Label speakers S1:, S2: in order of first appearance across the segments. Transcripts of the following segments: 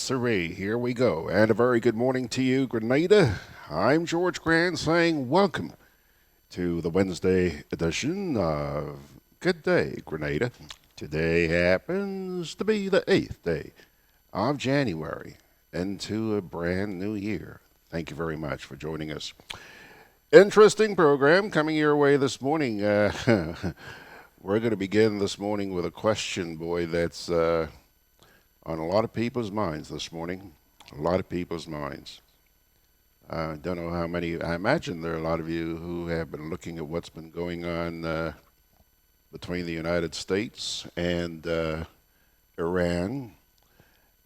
S1: sirree. Here we go. And a very good morning to you, Grenada. I'm George Grant saying welcome to the Wednesday edition of Good Day, Grenada. Today happens to be the 8th day of January into a brand new year. Thank you very much for joining us. Interesting program coming your way this morning. We're going to begin this morning with a question, boy, that's on a lot of people's minds this morning. A lot of people's minds. I don't know how many. I imagine there are a lot of you who have been looking at what's been going on between the United States and Iran,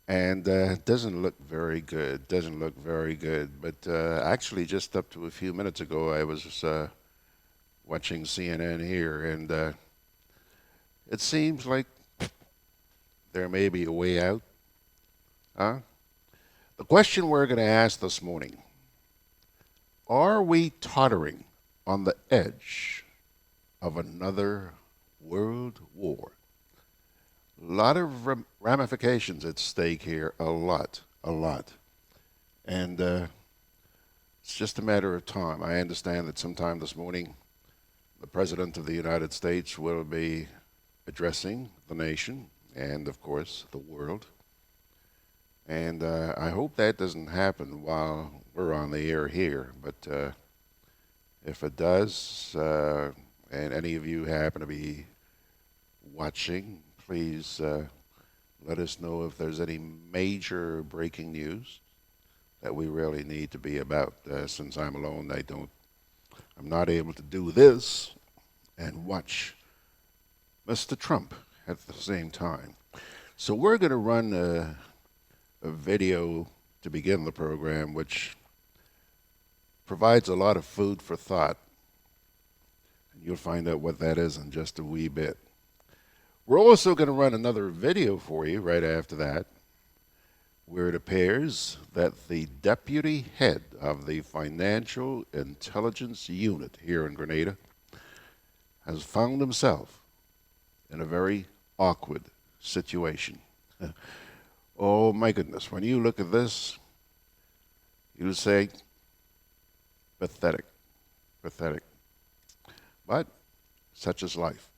S1: and it doesn't look very good. Doesn't look very good. But actually, just up to a few minutes ago, I was watching CNN here, and it seems like there may be a way out. Huh? The question we're going to ask this morning: are we tottering on the edge of another world war? A lot of ramifications at stake here, a lot. And it's just a matter of time. I understand that sometime this morning, the President of the United States will be addressing the nation and, of course, the world. And I hope that doesn't happen while we're on the air here. But if it does, and any of you happen to be watching, please let us know if there's any major breaking news that we really need to be about. Since I'm alone, I'm not able to do this and watch Mr. Trump at the same time. So we're going to run a video to begin the program, which provides a lot of food for thought. You'll find out what that is in just a wee bit. We're also going to run another video for you right after that, where it appears that the deputy head of the Financial Intelligence Unit here in Grenada has found himself in a very awkward situation. Oh my goodness, when you look at this, you say, pathetic. But such is life.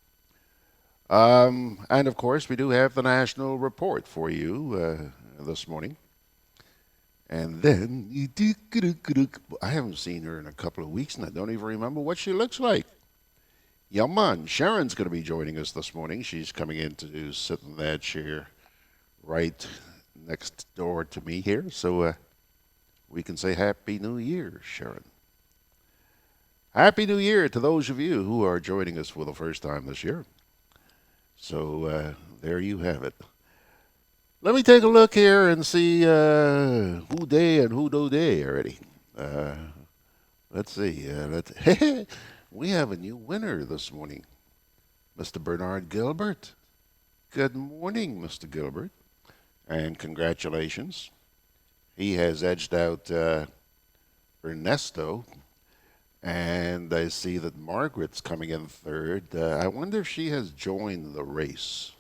S1: And of course, we do have the national report for you this morning. And then, I haven't seen her in a couple of weeks, and I don't even remember what she looks like. Yaman, Sherron's going to be joining us this morning. She's coming in to sit in that chair right next door to me here. So we can say Happy New Year, Sherron. Happy New Year to those of you who are joining us for the first time this year. So there you have it. Let me take a look here and see who day and who do day already. Let's see. We have a new winner this morning, Mr. Bernard Gilbert. Good morning, Mr. Gilbert, and congratulations. He has edged out Ernesto, and I see that Margaret's coming in third. I wonder if she has joined the race.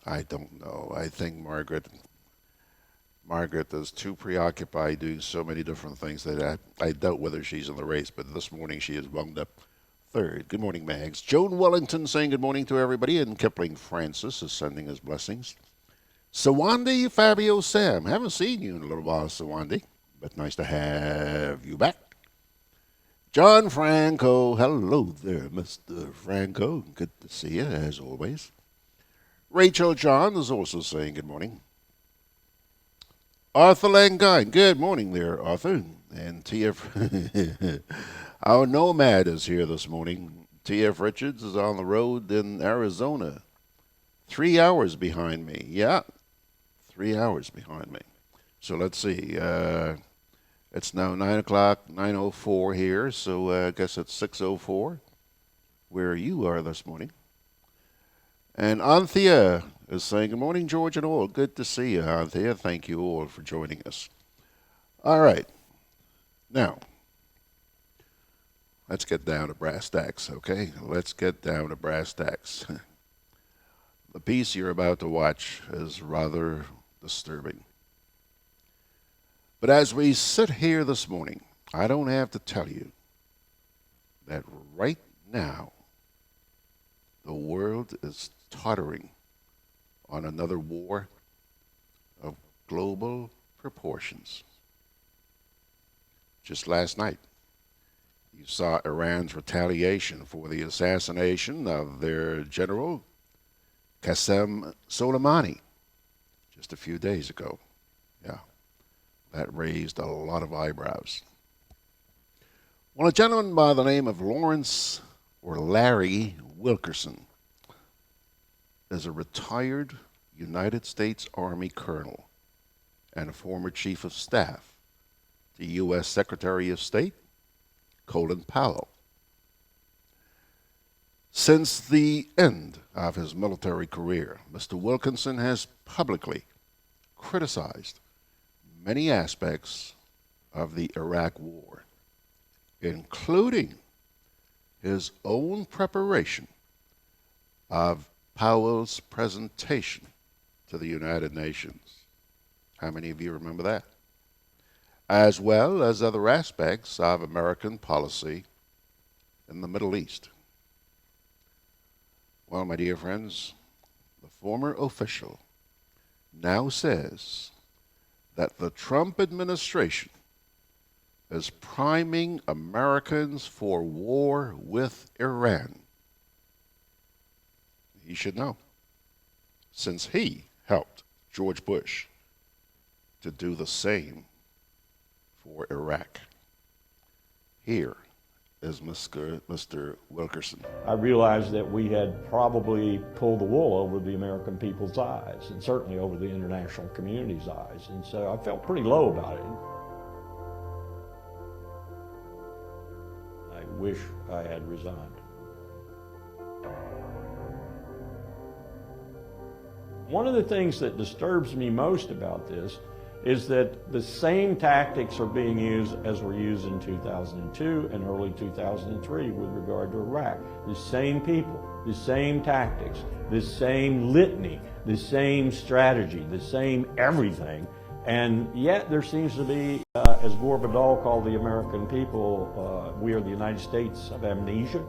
S1: I don't know. I think Margaret is too preoccupied doing so many different things that I doubt whether she's in the race, but this morning she is wound up third. Good morning, Mags. Joan Wellington saying good morning to everybody, and Kipling Francis is sending his blessings. Sawandi Fabio Sam. Haven't seen you in a little while, Sawandi, but nice to have you back. John Franco. Hello there, Mr. Franco. Good to see you, as always. Rachel John is also saying good morning. Arthur Langine. Good morning there, Arthur. And T.F. Our nomad is here this morning. T.F. Richards is on the road in Arizona. 3 hours behind me. Yeah, 3 hours behind me. So let's see. It's now 9 o'clock, 9:04 here, so I guess it's 6:04 where you are this morning. And Anthea is saying, good morning, George and all. Good to see you, Anthea. Thank you all for joining us. All right. Now, let's get down to brass tacks, okay? Let's get down to brass tacks. The piece you're about to watch is rather disturbing. But as we sit here this morning, I don't have to tell you that right now the world is tottering on another war of global proportions. Just last night, you saw Iran's retaliation for the assassination of their general, Qasem Soleimani, just a few days ago. Yeah, that raised a lot of eyebrows. Well, a gentleman by the name of Lawrence or Larry Wilkerson is a retired United States Army colonel and a former chief of staff to U.S. Secretary of State Colin Powell. Since the end of his military career, Mr. Wilkinson has publicly criticized many aspects of the Iraq War, including his own preparation of Powell's presentation to the United Nations. How many of you remember that? As well as other aspects of American policy in the Middle East. Well, my dear friends, the former official now says that the Trump administration is priming Americans for war with Iran. He should know, since he helped George Bush to do the same for Iraq. Here is Mr. Wilkerson.
S2: I realized that we had probably pulled the wool over the American people's eyes, and certainly over the international community's eyes, and so I felt pretty low about it. I wish I had resigned. One of the things that disturbs me most about this is that the same tactics are being used as were used in 2002 and early 2003 with regard to Iraq. The same people, the same tactics, the same litany, the same strategy, the same everything. And yet there seems to be, as Gore Vidal called the American people, we are the United States of amnesia.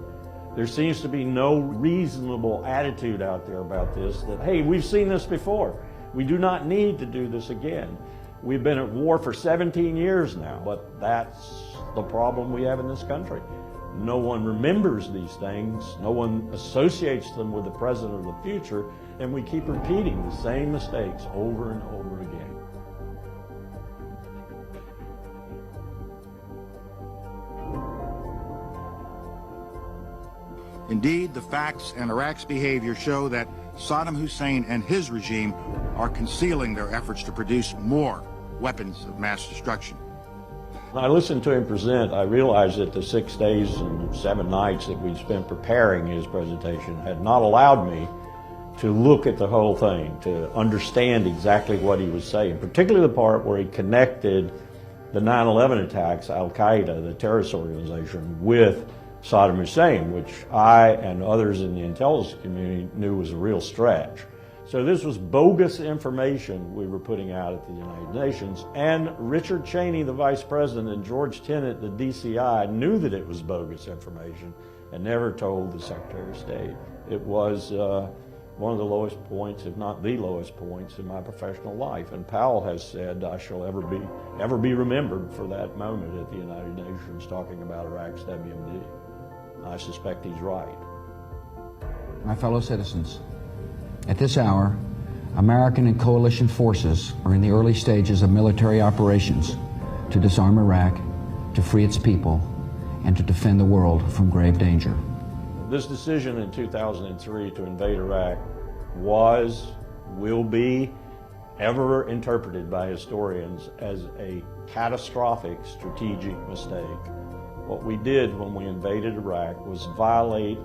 S2: There seems to be no reasonable attitude out there about this, that, hey, we've seen this before. We do not need to do this again. We've been at war for 17 years now, but that's the problem we have in this country. No one remembers these things. No one associates them with the present or the future, and we keep repeating the same mistakes over and over again.
S3: Indeed, the facts and Iraq's behavior show that Saddam Hussein and his regime are concealing their efforts to produce more weapons of mass destruction.
S2: When I listened to him present, I realized that the 6 days and 7 nights that we'd spent preparing his presentation had not allowed me to look at the whole thing, to understand exactly what he was saying, particularly the part where he connected the 9/11 attacks, Al-Qaeda, the terrorist organization, with Saddam Hussein, which I and others in the intelligence community knew was a real stretch. So this was bogus information we were putting out at the United Nations, and Richard Cheney, the Vice President, and George Tenet, the DCI, knew that it was bogus information and never told the Secretary of State. It was one of the lowest points, if not the lowest points, in my professional life. And Powell has said I shall ever be remembered for that moment at the United Nations talking about Iraq's WMD. I suspect he's right.
S4: My fellow citizens, at this hour, American and coalition forces are in the early stages of military operations to disarm Iraq, to free its people, and to defend the world from grave danger.
S2: This decision in 2003 to invade Iraq will be ever interpreted by historians as a catastrophic strategic mistake. What we did when we invaded Iraq was violate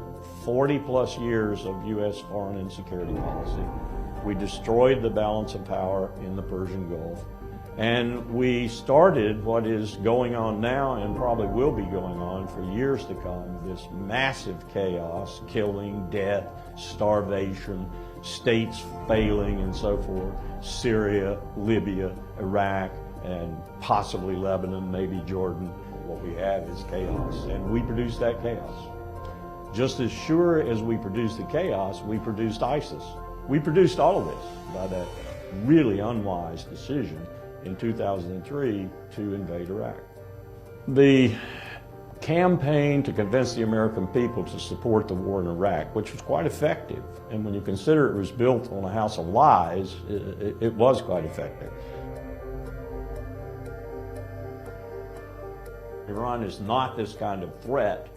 S2: 40-plus years of U.S. foreign and security policy. We destroyed the balance of power in the Persian Gulf. And we started what is going on now and probably will be going on for years to come, this massive chaos, killing, death, starvation, states failing and so forth, Syria, Libya, Iraq, and possibly Lebanon, maybe Jordan. What we have is chaos, and we produce that chaos. Just as sure as we produced the chaos, we produced ISIS. We produced all of this by that really unwise decision in 2003 to invade Iraq. The campaign to convince the American people to support the war in Iraq, which was quite effective, and when you consider it was built on a house of lies, it was quite effective. Iran is not this kind of threat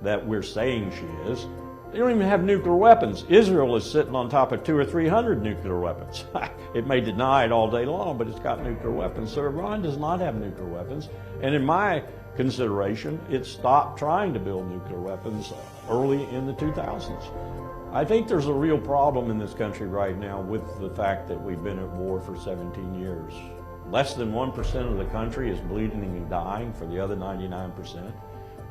S2: that we're saying she is. They don't even have nuclear weapons. Israel is sitting on top of 200 or 300 nuclear weapons. It may deny it all day long, but it's got nuclear weapons. So Iran does not have nuclear weapons. And in my consideration, it stopped trying to build nuclear weapons early in the 2000s. I think there's a real problem in this country right now with the fact that we've been at war for 17 years. Less than 1% of the country is bleeding and dying for the other 99%.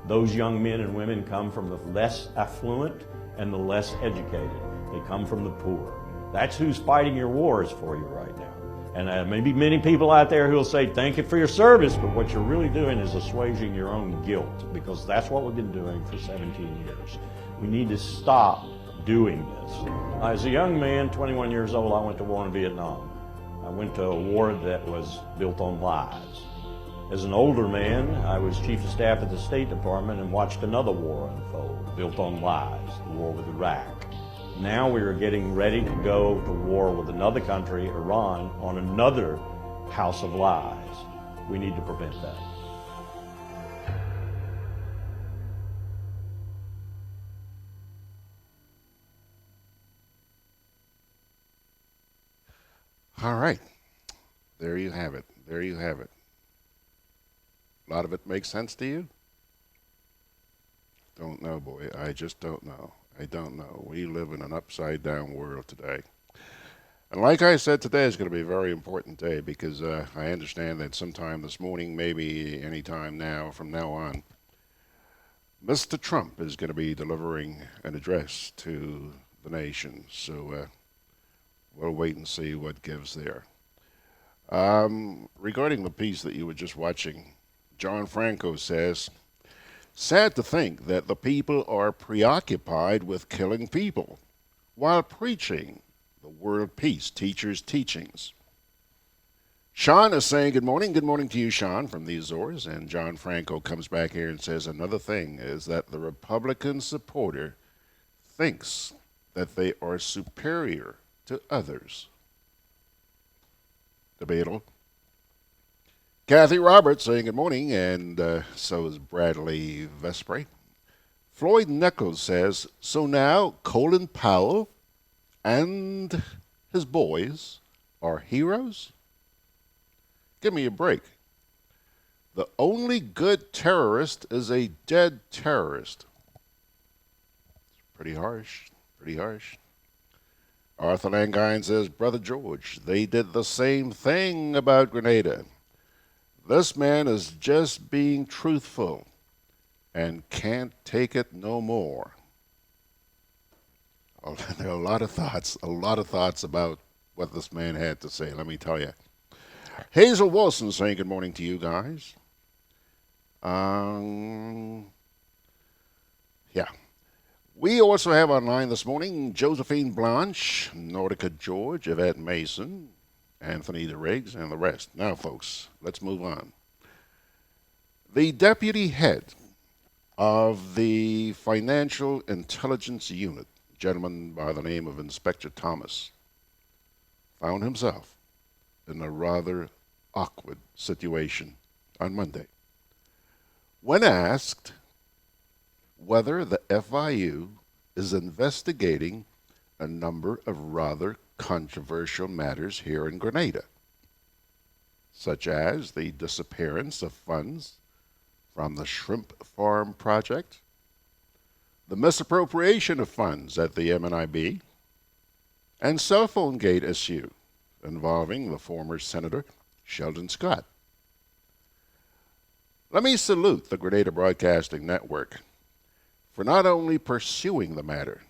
S2: Those young men and women come from the less affluent and the less educated. They come from the poor. That's who's fighting your wars for you right now. And maybe many people out there who will say, thank you for your service, but what you're really doing is assuaging your own guilt, because that's what we've been doing for 17 years. We need to stop doing this. As a young man, 21 years old, I went to war in Vietnam. I went to a war that was built on lies. As an older man, I was chief of staff at the State Department and watched another war unfold, built on lies, the war with Iraq. Now we are getting ready to go to war with another country, Iran, on another house of lies. We need to prevent that.
S1: All right. There you have it. There you have it. A lot of it makes sense to you? Don't know, boy. I just don't know. I don't know. We live in an upside-down world today. And like I said, today is going to be a very important day because I understand that sometime this morning, maybe any time now, from now on, Mr. Trump is going to be delivering an address to the nation. So we'll wait and see what gives there. Regarding the piece that you were just watching, John Franco says, sad to think that the people are preoccupied with killing people while preaching the world peace teachers' teachings. Sean is saying good morning. Good morning to you, Sean, from the Azores. And John Franco comes back here and says another thing is that the Republican supporter thinks that they are superior to others. Debatable. Kathy Roberts saying good morning, and so is Bradley Vespre. Floyd Nichols says, so now Colin Powell and his boys are heroes? Give me a break. The only good terrorist is a dead terrorist. It's pretty harsh, pretty harsh. Arthur Langine says, Brother George, they did the same thing about Grenada. This man is just being truthful and can't take it no more. Oh, there are a lot of thoughts about what this man had to say, let me tell you. Hazel Wilson saying good morning to you guys. Yeah. We also have online this morning Josephine Blanche, Nordica George, Yvette Mason, Anthony DeRiggs, and the rest. Now, folks, let's move on. The deputy head of the Financial Intelligence Unit, a gentleman by the name of Inspector Thomas, found himself in a rather awkward situation on Monday. When asked whether the FIU is investigating a number of rather controversial matters here in Grenada, such as the disappearance of funds from the shrimp farm project, the misappropriation of funds at the MNIB, and cell phone gate issue involving the former Senator Sheldon Scott. Let me salute the Grenada Broadcasting Network for not only pursuing the matter,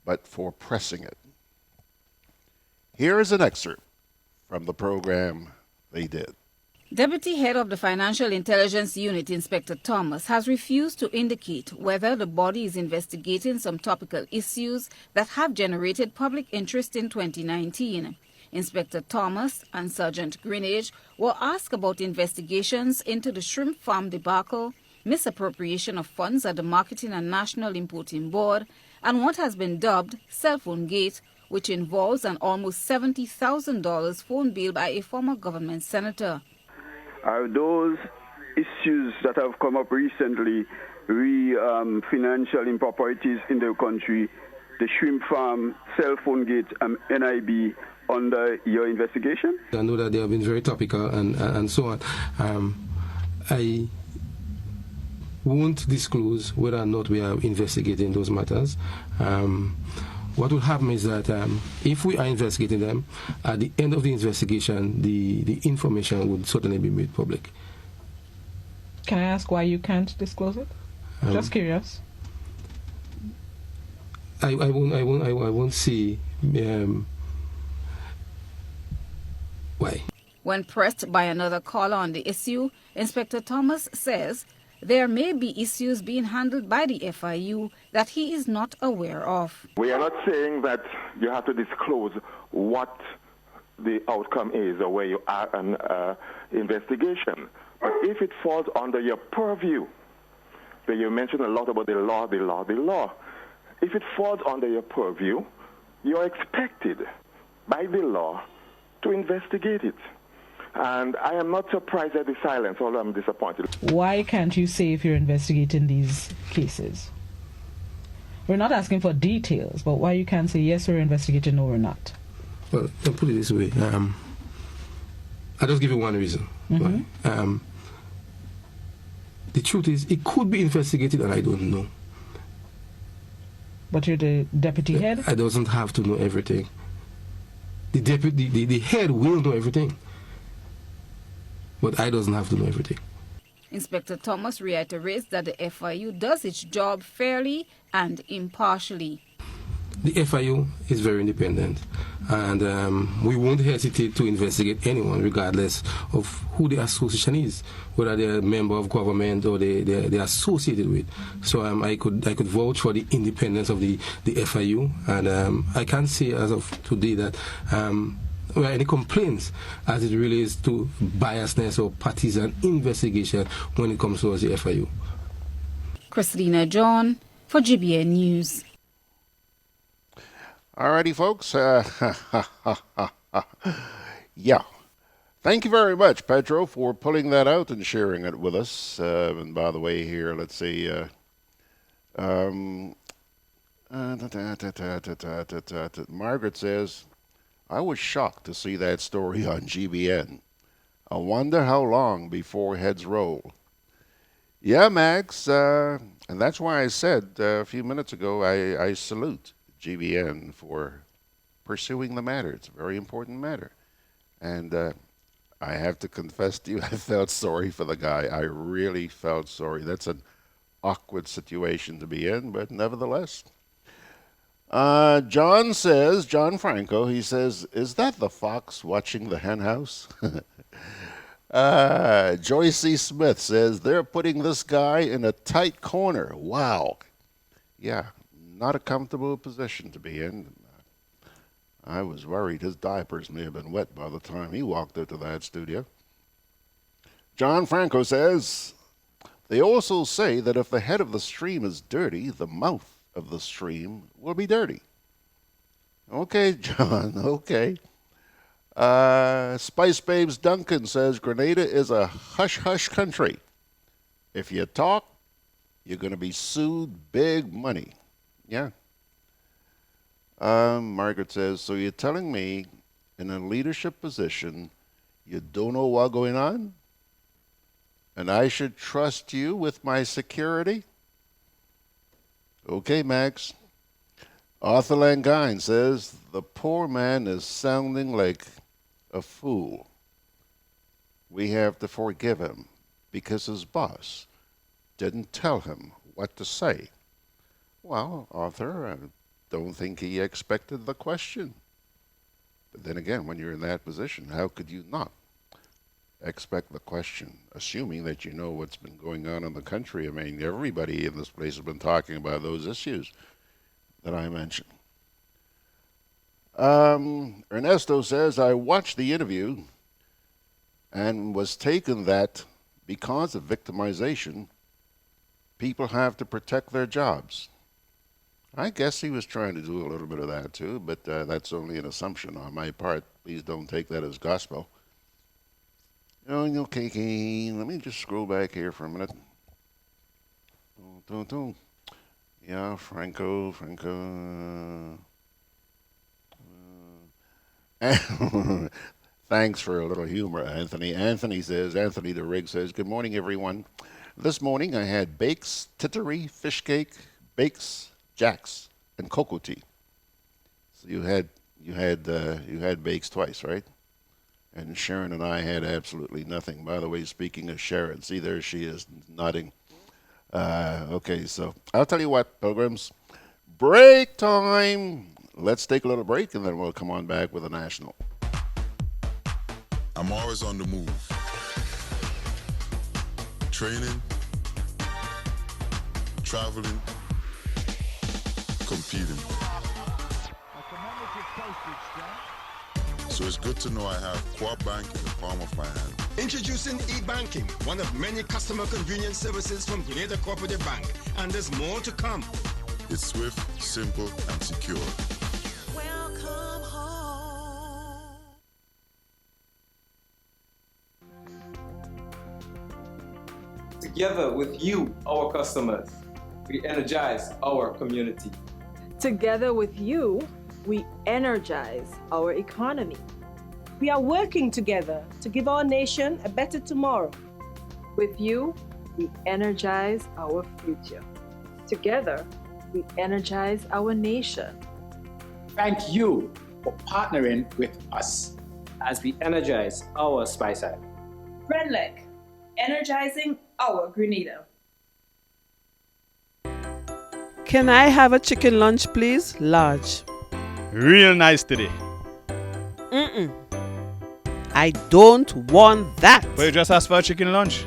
S1: but for pressing it. Here is an excerpt from the program they did.
S5: Deputy Head of the Financial Intelligence Unit, Inspector Thomas, has refused to indicate whether the body is investigating some topical issues that have generated public interest in 2019. Inspector Thomas and Sergeant Grenada were asked about investigations into the shrimp farm debacle, misappropriation of funds at the Marketing and National Importing Board, and what has been dubbed Cell Phone Gate, which involves an almost $70,000 phone bill by a former government senator.
S6: Are those issues that have come up recently, financial improprieties in the country, the shrimp farm, cell phone gate, NIB, under your investigation?
S7: I know that they have been very topical and so on. I won't disclose whether or not we are investigating those matters. What will happen is that if we are investigating them, at the end of the investigation, the information would certainly be made public.
S8: Can I ask why you can't disclose it? Just curious.
S7: I won't see why.
S5: When pressed by another caller on the issue, Inspector Thomas says there may be issues being handled by the FIU that he is not aware of.
S9: We are not saying that you have to disclose what the outcome is or where you are in investigation. But if it falls under your purview, that you mentioned a lot about the law. If it falls under your purview, you're expected by the law to investigate it. And I am not surprised at the silence, although I'm disappointed.
S8: Why can't you say if you're investigating these cases? We're not asking for details, but why you can't say yes, we're investigating, no, we're not?
S7: Well, I'll put it this way. I'll just give you one reason.
S8: Mm-hmm.
S7: The truth is, it could be investigated and I don't know.
S8: But you're the deputy head?
S7: I doesn't have to know everything. The head will know everything. But I doesn't have to know everything.
S5: Inspector Thomas reiterates that the FIU does its job fairly and impartially.
S7: The FIU is very independent, and we won't hesitate to investigate anyone regardless of who the association is, whether they're a member of government or they're associated with. So I could vouch for the independence of the FIU, and I can't say as of today that there are any complaints as it relates to biasness or partisan investigation when it comes towards the FIU.
S5: Christina John for GBN News.
S1: Alrighty, folks. Yeah. Thank you very much, Pedro, for pulling that out and sharing it with us. And by the way, here, let's see. Margaret says, I was shocked to see that story on GBN. I wonder how long before heads roll. Yeah, Max, and that's why I said a few minutes ago I salute GBN for pursuing the matter. It's a very important matter. And I have to confess to you, I felt sorry for the guy. I really felt sorry. That's an awkward situation to be in, but nevertheless. John Franco, he says, is that the fox watching the hen house? Joyce C. Smith says, they're putting this guy in a tight corner. Wow. Yeah, not a comfortable position to be in. I was worried his diapers may have been wet by the time he walked into that studio. John Franco says, they also say that if the head of the stream is dirty, the mouth of the stream will be dirty. Okay, John, okay. Spice Babes Duncan says, Grenada is a hush-hush country. If you talk, you're going to be sued big money. Yeah. Margaret says, so you're telling me in a leadership position you don't know what's going on? And I should trust you with my security? Okay, Max. Arthur Langine says, the poor man is sounding like a fool. We have to forgive him because his boss didn't tell him what to say. Well, Arthur, I don't think he expected the question. But then again, when you're in that position, how could you not expect the question, assuming that you know what's been going on in the country. I mean, everybody in this place has been talking about those issues that I mentioned. Ernesto says, I watched the interview and was taken that because of victimization, people have to protect their jobs. I guess he was trying to do a little bit of that too, but that's only an assumption on my part. Please don't take that as gospel. Oh, okay, let me just scroll back here for a minute. Yeah, Franco. Thanks for a little humor, Anthony. Anthony the Rig says, good morning, everyone. This morning I had bakes, tittery, fish cake, bakes, jacks, and cocoa tea. So you had bakes twice, right? And Sherron and I had absolutely nothing. By the way, speaking of Sherron, see there she is nodding. Okay, so I'll tell you what, pilgrims, break time. Let's take a little break and then we'll come on back with a national.
S10: I'm always on the move. Training, traveling, competing. So it's good to know I have Coop Bank in the palm of my hand.
S11: Introducing e-banking, one of many customer convenience services from Grenada Cooperative Bank, and there's more to come.
S10: It's swift, simple, and secure.
S11: Welcome home.
S12: Together with you, our customers, we energize our community.
S13: Together with you, we energize our economy.
S14: We are working together to give our nation a better tomorrow.
S13: With you, we energize our future. Together, we energize our nation.
S15: Thank you for partnering with us
S12: as we energize our Spice Island.
S16: Renlec, energizing our Grenada.
S17: Can I have a chicken lunch, please? Large.
S18: Real nice today.
S17: I don't want that.
S18: But you just asked for a chicken lunch.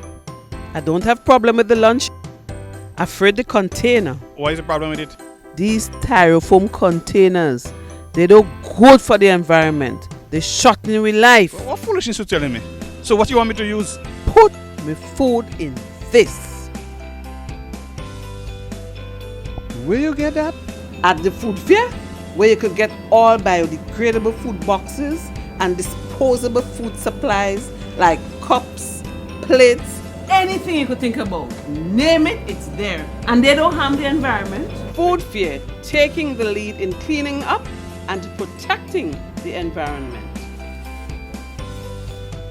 S17: I don't have problem with the lunch. Afraid the container.
S18: What is the problem with it?
S17: These styrofoam containers, they don't good for the environment. They shorten with life.
S18: What foolishness you telling me? So what you want me to use?
S17: Put my food in this.
S18: Where you get that?
S17: At the food fair, where you could get all biodegradable food boxes and disposable food supplies like cups, plates,
S19: anything you could think about. Name it, it's there. And they don't harm the environment.
S17: Food fair, taking the lead in cleaning up and protecting the environment.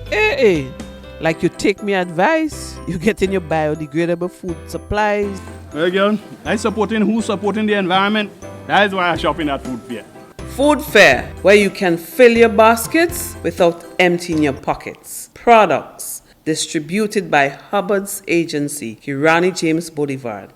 S17: Hey, like you take me advice, you get in your biodegradable food supplies.
S18: Well, girl, I supporting who supporting the environment. That is why I shop in at food fair.
S17: Food fair, where you can fill your baskets without emptying your pockets. Products distributed by Hubbard's agency, Kirani James Boulevard.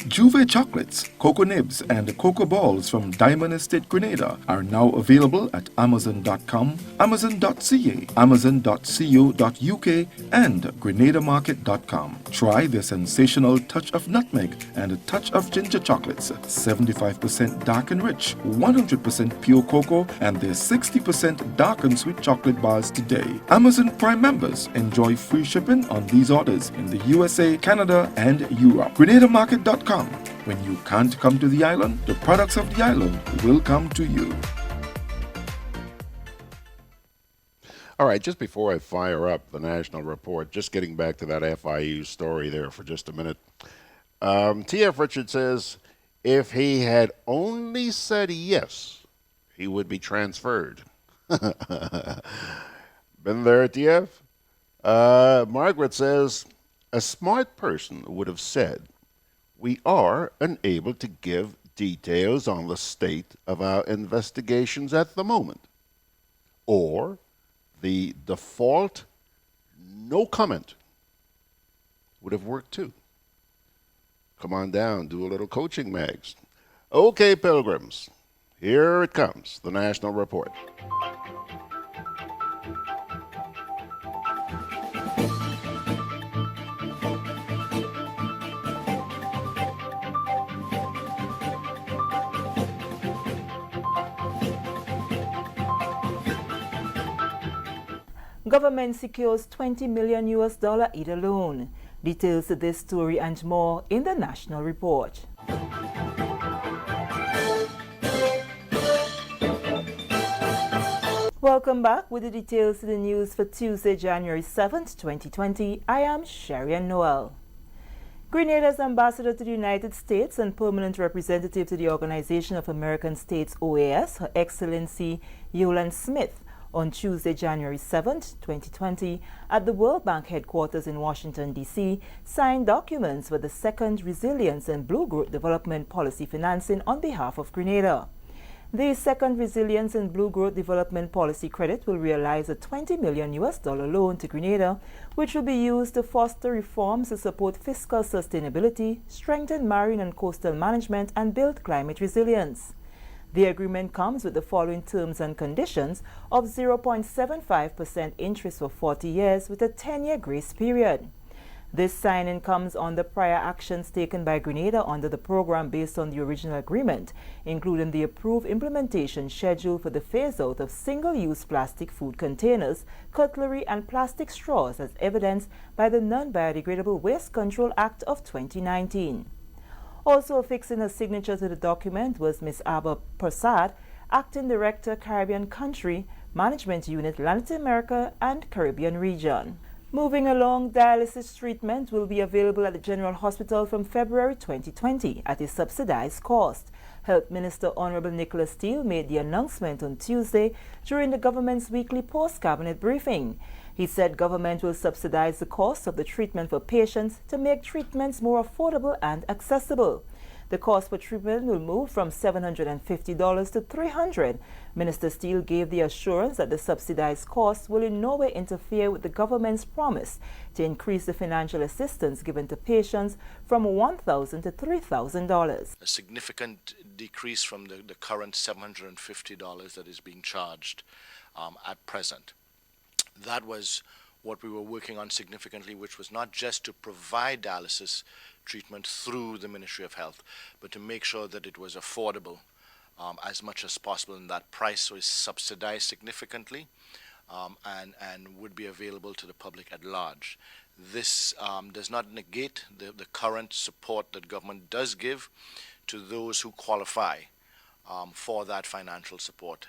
S20: Juve chocolates, cocoa nibs, and cocoa balls from Diamond Estate Grenada are now available at Amazon.com, Amazon.ca, Amazon.co.uk, and GrenadaMarket.com. Try their sensational touch of nutmeg and a touch of ginger chocolates, 75% dark and rich, 100% pure cocoa, and their 60% dark and sweet chocolate bars today. Amazon Prime members enjoy free shipping on these orders in the USA, Canada, and Europe. GrenadaMarket.com. When you can't come to the island, the products of the island will come to you.
S1: All right, just before I fire up the national report, just getting back to that FIU story there for just a minute. T.F. Richard says, if he had only said yes, he would be transferred. Been there, T.F.? Margaret says, a smart person would have said, we are unable to give details on the state of our investigations at the moment. Or the default no comment would have worked too. Come on down, do a little coaching, Mags. Okay, pilgrims, here it comes, the national report.
S21: Government secures $20 million aid loan. Details to this story and more in the National Report. Welcome back with the details to the news for Tuesday, January 7th, 2020. I am Sherron Noel. Grenada's ambassador to the United States and permanent representative to the Organization of American States, OAS, Her Excellency Yolan Smith, on Tuesday, January 7th, 2020, at the World Bank headquarters in Washington, D.C., signed documents for the second Resilience and Blue Growth Development Policy financing on behalf of Grenada. The second Resilience and Blue Growth Development Policy credit will realize a $20 million loan to Grenada, which will be used to foster reforms to support fiscal sustainability, strengthen marine and coastal management, and build climate resilience. The agreement comes with the following terms and conditions of 0.75% interest for 40 years with a 10-year grace period. This signing comes on the prior actions taken by Grenada under the program based on the original agreement, including the approved implementation schedule for the phase-out of single-use plastic food containers, cutlery, and plastic straws as evidenced by the Non-Biodegradable Waste Control Act of 2019. Also affixing her signature to the document was Ms. Abba Prasad, Acting Director, Caribbean Country Management Unit, Latin America and Caribbean Region. Moving along, dialysis treatment will be available at the General Hospital from February 2020 at a subsidized cost. Health Minister Honorable Nicholas Steele made the announcement on Tuesday during the government's weekly post-cabinet briefing. He said government will subsidize the cost of the treatment for patients to make treatments more affordable and accessible. The cost for treatment will move from $750 to $300. Minister Steele gave the assurance that the subsidized costs will in no way interfere with the government's promise to increase the financial assistance given to patients from $1,000 to $3,000.
S22: A significant decrease from the current $750 that is being charged at present. That was what we were working on significantly, which was not just to provide dialysis treatment through the Ministry of Health, but to make sure that it was affordable as much as possible, and that price was subsidized significantly and would be available to the public at large. This does not negate the current support that government does give to those who qualify for that financial support.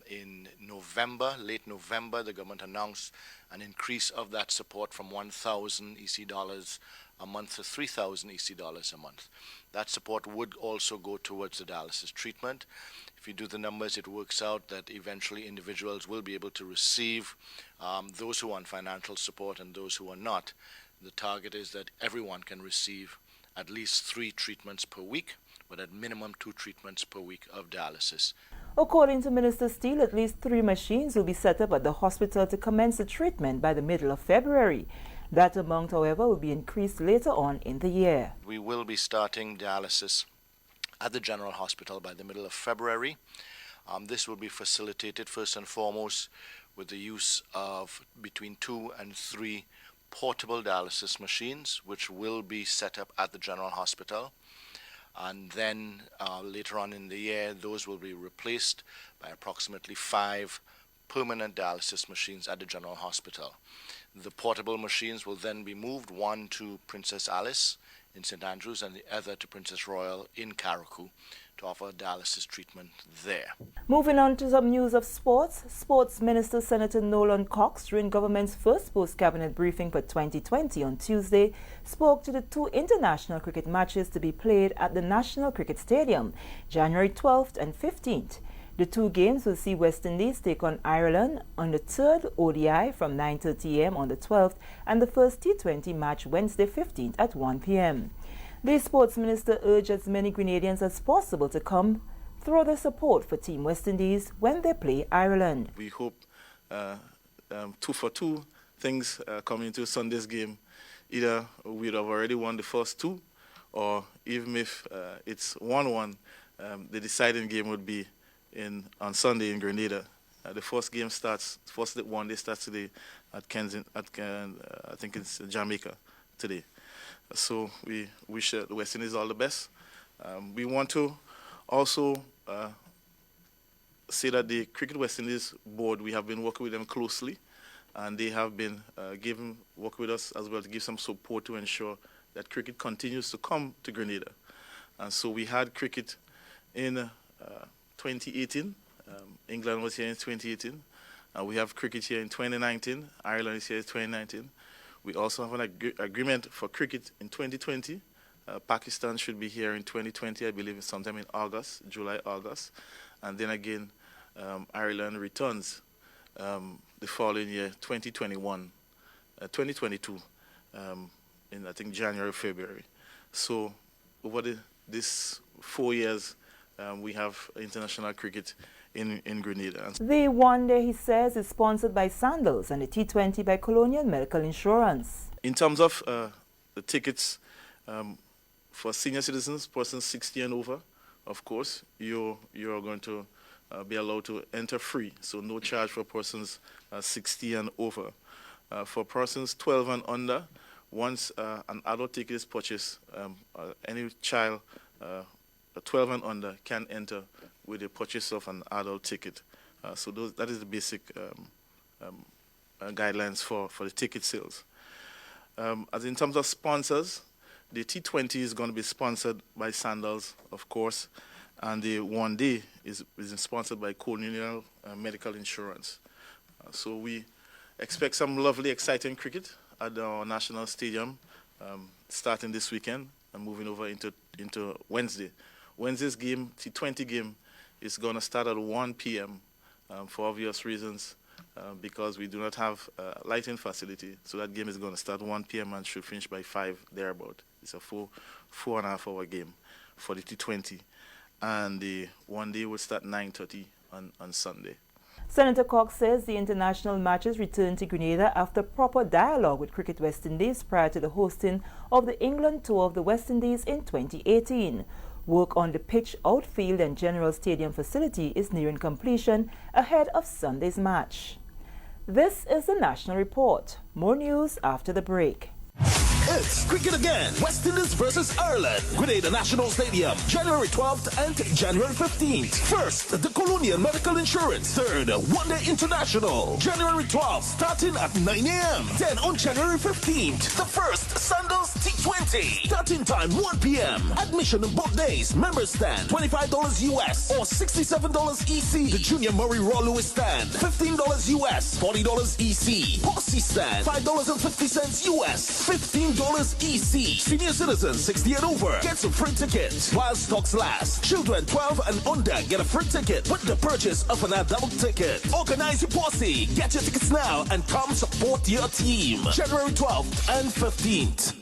S22: In November, late November, the government announced an increase of that support from 1,000 EC dollars a month to 3,000 EC dollars a month. That support would also go towards the dialysis treatment. If you do the numbers, it works out that eventually individuals will be able to receive, those who are on financial support and those who are not. The target is that everyone can receive at least 3 treatments per week, but at minimum 2 treatments per week of dialysis.
S21: According to Minister Steele, at least 3 machines will be set up at the hospital to commence the treatment by the middle of February. That amount, however, will be increased later on in the year.
S22: We will be starting dialysis at the General Hospital by the middle of February. This will be facilitated first and foremost with the use of between 2 and 3 portable dialysis machines, which will be set up at the General Hospital. And then later on in the year, those will be replaced by approximately 5 permanent dialysis machines at the General Hospital. The portable machines will then be moved, one to Princess Alice in St. Andrews and the other to Princess Royal in Carriacou to offer dialysis treatment there.
S21: Moving on to some news of sports. Sports Minister Senator Nolan Cox, during government's first post-cabinet briefing for 2020 on Tuesday, spoke to the 2 international cricket matches to be played at the National Cricket Stadium, January 12th and 15th. The 2 games will see West Indies take on Ireland on the 3rd ODI from 9:30 a.m. on the 12th and the first T20 match Wednesday 15th at 1 p.m. The sports minister urged as many Grenadians as possible to come throw their support for Team West Indies when they play Ireland.
S23: We hope 2 for 2 things coming into Sunday's game. Either we'd have already won the first 2, or even if it's 1-1, the deciding game would be on Sunday in Grenada. The first game starts, first one day starts today at Kensington, I think it's Jamaica today. So we wish the West Indies all the best. We want to also say that the Cricket West Indies board, we have been working with them closely, and they have been work with us as well to give some support to ensure that cricket continues to come to Grenada. And so we had cricket in 2018. England was here in 2018. We have cricket here in 2019. Ireland is here in 2019. We also have an agreement for cricket in 2020. Pakistan should be here in 2020, I believe, sometime in August, July, August. And then again, Ireland returns the following year, 2022, in I think January, February. So over this 4 years, we have international cricket in Grenada.
S21: The one day, he says, is sponsored by Sandals and the T20 by Colonial Medical Insurance.
S23: In terms of the tickets for senior citizens, persons 60 and over, of course, you're going to be allowed to enter free, so no charge for persons 60 and over. For persons 12 and under, once an adult ticket is purchased, any child 12 and under can enter with the purchase of an adult ticket. So that is the basic guidelines for the ticket sales. As in terms of sponsors, the T20 is going to be sponsored by Sandals, of course, and the one day is sponsored by Colonial Medical Insurance. So we expect some lovely, exciting cricket at our national stadium starting this weekend and moving over into Wednesday. Wednesday's game, T20 game, is going to start at 1 p.m. For obvious reasons, because we do not have a lighting facility. So that game is going to start 1 p.m. and should finish by 5 thereabout. It's a 4.5 hour game for the T20. And the one day will start 9:30 on Sunday.
S21: Senator Cox says the international matches return to Grenada after proper dialogue with Cricket West Indies prior to the hosting of the England tour of the West Indies in 2018. Work on the pitch, outfield and general stadium facility is nearing completion ahead of Sunday's match. This is the National Report. More news after the break.
S2: It's cricket again. West Indies versus Ireland. Grenada National Stadium, January 12th and January 15th. First, the Colonial Medical Insurance. Third, One Day International, January 12th, starting at 9 a.m. Then on January 15th, the first Sandals T20. Starting time 1 p.m. Admission on both days. Members stand $25 US or $67 EC. The Junior Murray Raw Lewis stand $15 US, $40 EC. Posse stand $5.50 US, $15 EC. Senior citizens 60 and over gets a free ticket while stocks last. Children 12 and under get a free ticket with the purchase of an adult ticket. Organize your posse. Get your tickets now and come support your team. January 12th and 15th.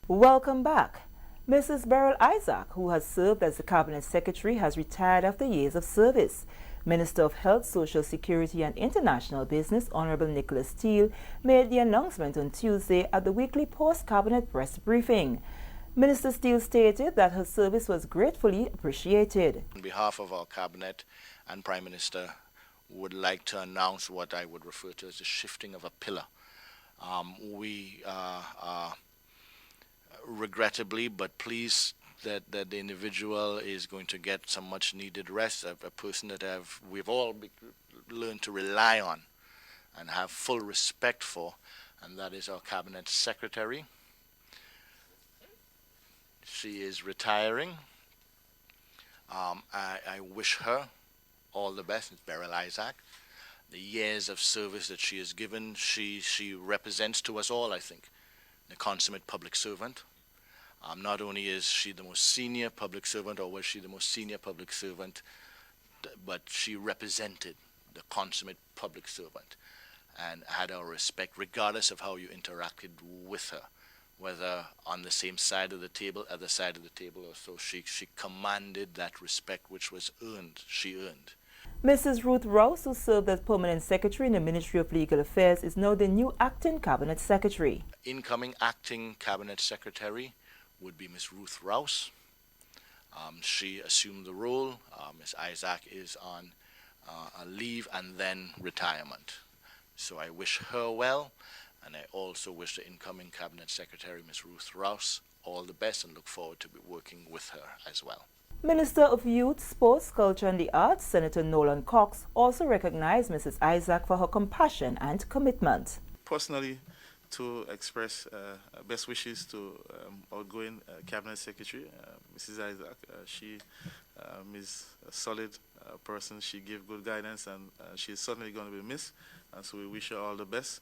S21: Welcome back. Mrs. Beryl Isaac, who has served as the Cabinet Secretary, has retired after years of service. Minister of Health, Social Security and International Business, Honorable Nicholas Steele, made the announcement on Tuesday at the weekly post-cabinet press briefing. Minister Steele stated that her service was gratefully appreciated.
S22: On behalf of our Cabinet and Prime Minister, would like to announce what I would refer to as the shifting of a pillar. We are regrettably but pleased that the individual is going to get some much needed rest, a person that we've all learned to rely on and have full respect for, and that is our Cabinet Secretary. She is retiring. I wish her all the best. It's Beryl Isaac. The years of service that she has given, she represents to us all, I think, the consummate public servant. Not only is she the most senior public servant, or was she the most senior public servant, but she represented the consummate public servant and had our respect regardless of how you interacted with her, whether on the same side of the table, other side of the table or so. She commanded that respect which was earned, she earned.
S21: Mrs. Ruth Rouse, who served as Permanent Secretary in the Ministry of Legal Affairs, is now the new Acting Cabinet Secretary.
S22: Incoming Acting Cabinet Secretary would be Ms. Ruth Rouse. She assumed the role. Ms. Isaac is on a leave and then retirement. So I wish her well, and I also wish the incoming Cabinet Secretary, Ms. Ruth Rouse, all the best and look forward to be working with her as well.
S21: Minister of Youth, Sports, Culture and the Arts, Senator Nolan Cox, also recognized Mrs. Isaac for her compassion and commitment.
S23: Personally, to express best wishes to outgoing Cabinet Secretary, Mrs. Isaac. She is a solid person. She gave good guidance, and she's certainly going to be missed. And so we wish her all the best.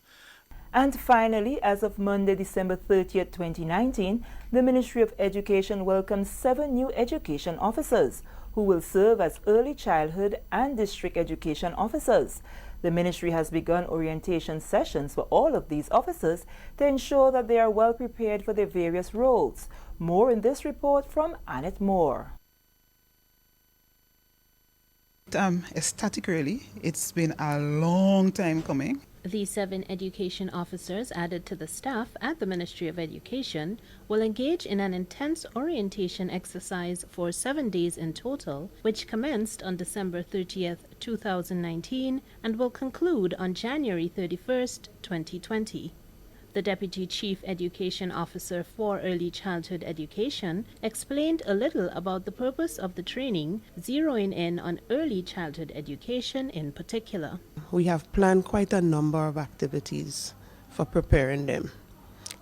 S21: And finally, as of Monday, December 30th, 2019, the Ministry of Education welcomes 7 new education officers who will serve as early childhood and district education officers. The ministry has begun orientation sessions for all of these officers to ensure that they are well prepared for their various roles. More in this report from Annette Moore.
S3: Ecstatic, really. It's been a long time coming.
S4: The 7 education officers added to the staff at the Ministry of Education will engage in an intense orientation exercise for 7 days in total, which commenced on December 30th, 2019 and will conclude on January 31st, 2020. The Deputy Chief Education Officer for Early Childhood Education explained a little about the purpose of the training, zeroing in on early childhood education in particular.
S6: We have planned quite a number of activities for preparing them.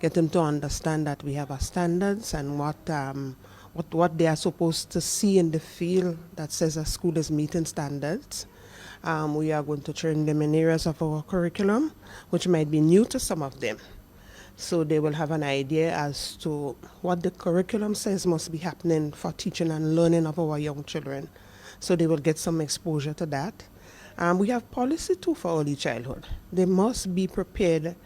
S6: Get them to understand that we have our standards and what they are supposed to see in the field that says a school is meeting standards. We are going to train them in areas of our curriculum which might be new to some of them. So they will have an idea as to what the curriculum says must be happening for teaching and learning of our young children. So they will get some exposure to that. We have policy too for early childhood. They must be prepared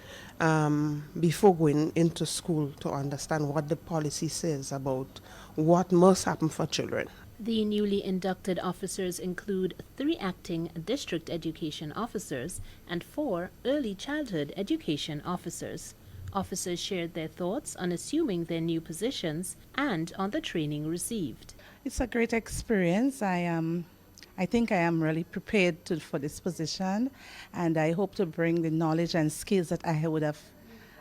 S6: before going into school to understand what the policy says about what must happen for children.
S4: The newly inducted officers include 3 acting district education officers and 4 early childhood education officers. Officers shared their thoughts on assuming their new positions and on the training received.
S24: It's a great experience. I think I am really prepared for this position, and I hope to bring the knowledge and skills that I would have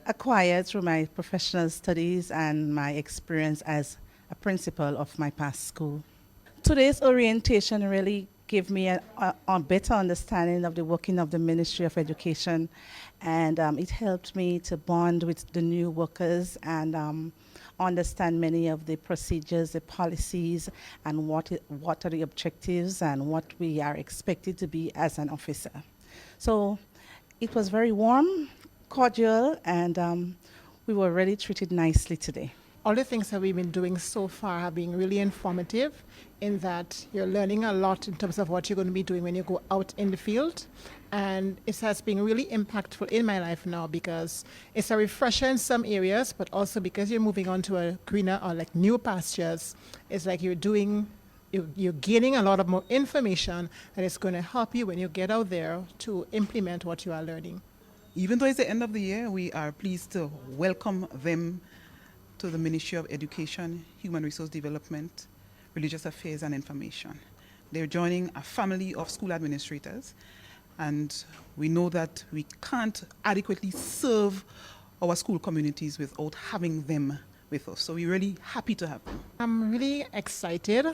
S24: acquired through my professional studies and my experience as a principal of my past school. Today's orientation really gave me a better understanding of the working of the Ministry of Education, and it helped me to bond with the new workers and understand many of the procedures, the policies, and what are the objectives and what we are expected to be as an officer. So it was very warm, cordial, and we were really treated nicely today.
S25: All the things that we've been doing so far have been really informative in that you're learning a lot in terms of what you're going to be doing when you go out in the field. And it has been really impactful in my life now because it's a refresher in some areas, but also because you're moving on to a greener or like new pastures, it's like you're gaining a lot of more information that is going to help you when you get out there to implement what you are learning.
S3: Even though it's the end of the year, we are pleased to welcome them to the Ministry of Education, Human Resource Development, Religious Affairs and Information. They're joining a family of school administrators, and we know that we can't adequately serve our school communities without having them with us. So we're really happy to have them.
S25: I'm really excited.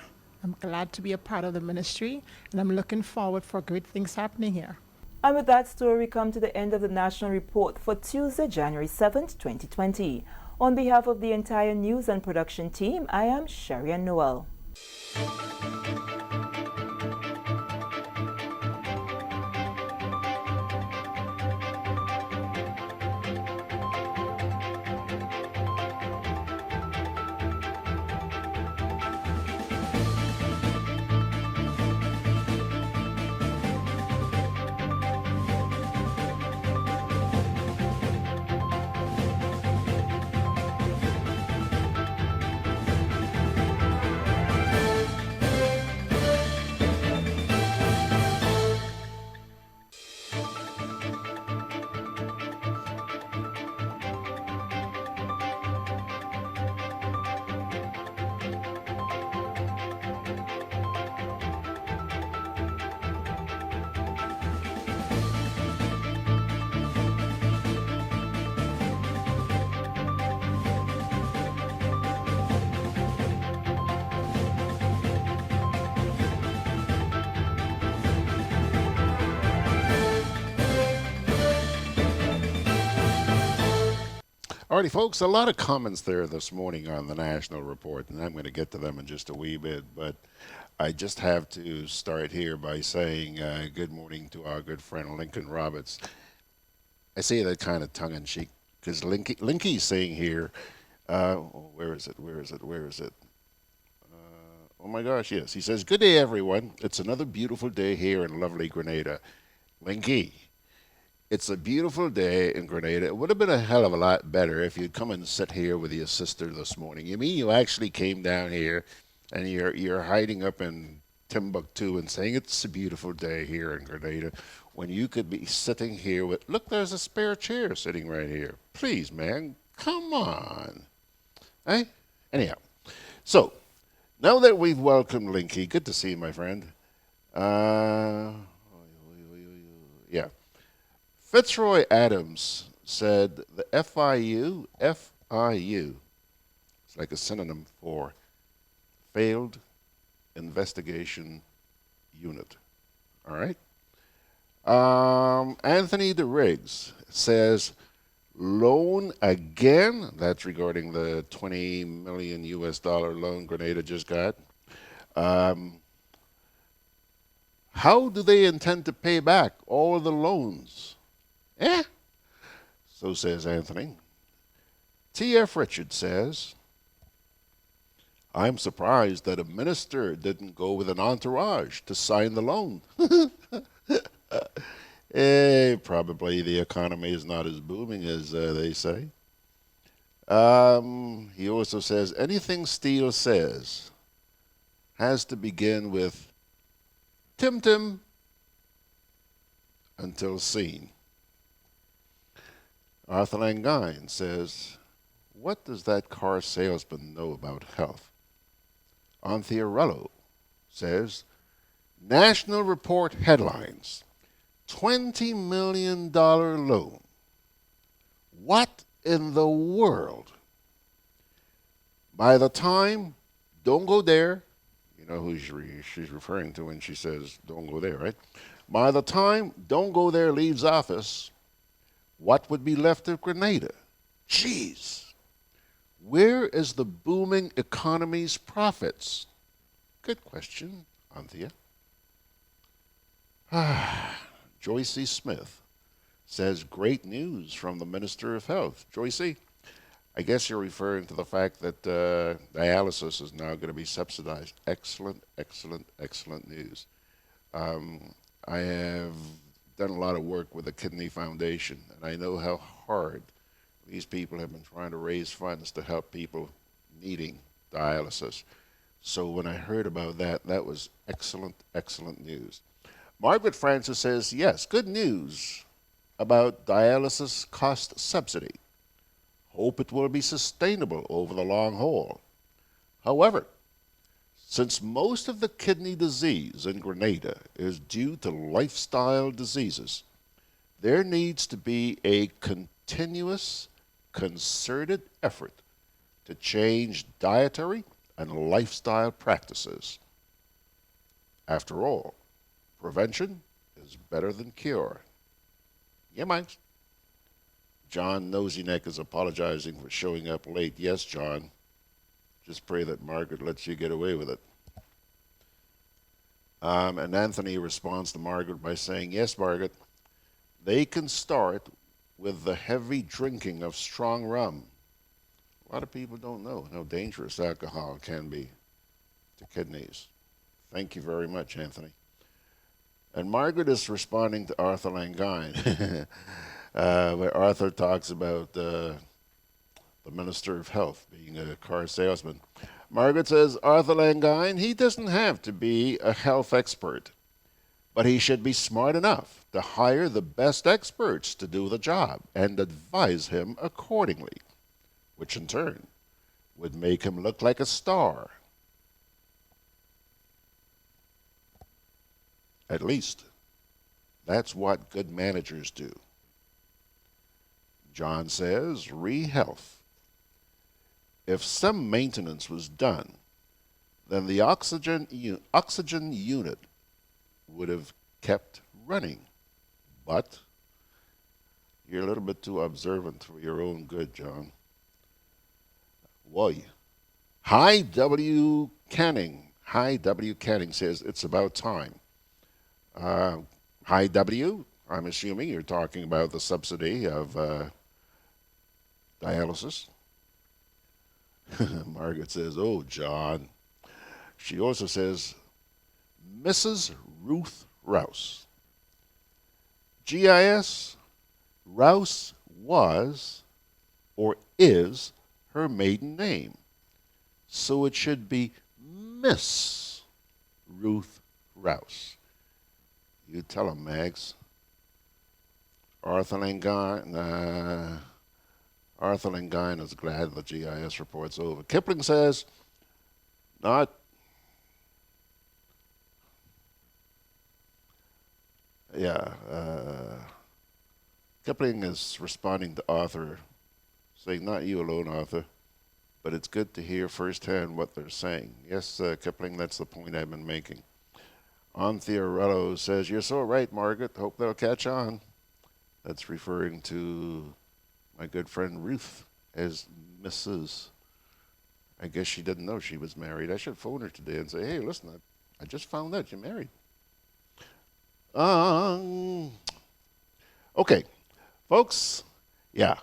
S25: I'm glad to be a part of the ministry, and I'm looking forward for great things happening here.
S21: And with that story, we come to the end of the National Report for Tuesday, January 7th, 2020. On behalf of the entire news and production team, I am Sherron Noel.
S1: Alrighty, folks, a lot of comments there this morning on the national report, and I'm going to get to them in just a wee bit, but I just have to start here by saying good morning to our good friend Lincoln Roberts. I say that kind of tongue-in-cheek because Linky's saying here, where is it? Oh my gosh, yes. He says, good day, everyone. It's another beautiful day here in lovely Grenada. Linky, it's a beautiful day in Grenada. It would have been a hell of a lot better if you'd come and sit here with your sister this morning. You mean you actually came down here and you're hiding up in Timbuktu and saying it's a beautiful day here in Grenada when you could be sitting here with, look, there's a spare chair sitting right here. Please, man, come on. Eh? Anyhow, so now that we've welcomed Linky, good to see you, my friend. Yeah. Fitzroy Adams said the FIU, it's like a synonym for Failed Investigation Unit. All right? Anthony DeRiggs says, loan again. That's regarding the $20 million loan Grenada just got. How do they intend to pay back all the loans? So says Anthony. T.F. Richards says, I'm surprised that a minister didn't go with an entourage to sign the loan. Probably the economy is not as booming as they say. He also says, anything Steele says has to begin with Tim Tim until seen. Arthur Langine says, what does that car salesman know about health? Anthea says, National Report headlines, $20 million loan. What in the world? By the time, don't go there, you know who she's referring to when she says don't go there, right? By the time don't go there leaves office, what would be left of Grenada? Jeez. Where is the booming economy's profits? Good question, Anthea. Joycey Smith says, great news from the Minister of Health. Joycey, I guess you're referring to the fact that dialysis is now going to be subsidized. Excellent, excellent, excellent news. I have done a lot of work with the Kidney Foundation, and I know how hard these people have been trying to raise funds to help people needing dialysis. So when I heard about that, that was excellent, excellent news. Margaret Francis says, yes, good news about dialysis cost subsidy. Hope it will be sustainable over the long haul. However, since most of the kidney disease in Grenada is due to lifestyle diseases, there needs to be a continuous, concerted effort to change dietary and lifestyle practices. After all, prevention is better than cure. Yeah, Mike. John Nosyneck is apologizing for showing up late. Yes, John. Just pray that Margaret lets you get away with it. And Anthony responds to Margaret by saying, yes, Margaret, they can start with the heavy drinking of strong rum. A lot of people don't know how dangerous alcohol can be to kidneys. Thank you very much, Anthony. And Margaret is responding to Arthur Langine, where Arthur talks about the Minister of Health being a car salesman. Margaret says, Arthur Langine, he doesn't have to be a health expert, but he should be smart enough to hire the best experts to do the job and advise him accordingly, which in turn would make him look like a star. At least, that's what good managers do. John says, re-health. If some maintenance was done, then the oxygen unit would have kept running. But you're a little bit too observant for your own good, John. Why? Hi W. Canning. Hi W. Canning says it's about time. Hi W. I'm assuming you're talking about the subsidy of dialysis. Margaret says, oh, John. She also says, Mrs. Ruth Rouse. GIS, Rouse was or is her maiden name. So it should be Miss Ruth Rouse. You tell him, Mags. Arthur Langine is glad the GIS report's over. Kipling says, not. Yeah. Kipling is responding to Arthur, saying, not you alone, Arthur, but it's good to hear firsthand what they're saying. Yes, Kipling, that's the point I've been making. Theorello says, you're so right, Margaret. Hope they'll catch on. That's referring to my good friend Ruth as Mrs. I guess she didn't know she was married. I should phone her today and say, hey, listen, I just found out you're married. Okay, folks, yeah,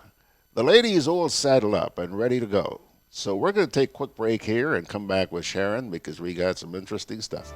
S1: the lady is all saddled up and ready to go. So we're going to take a quick break here and come back with Sherron because we got some interesting stuff.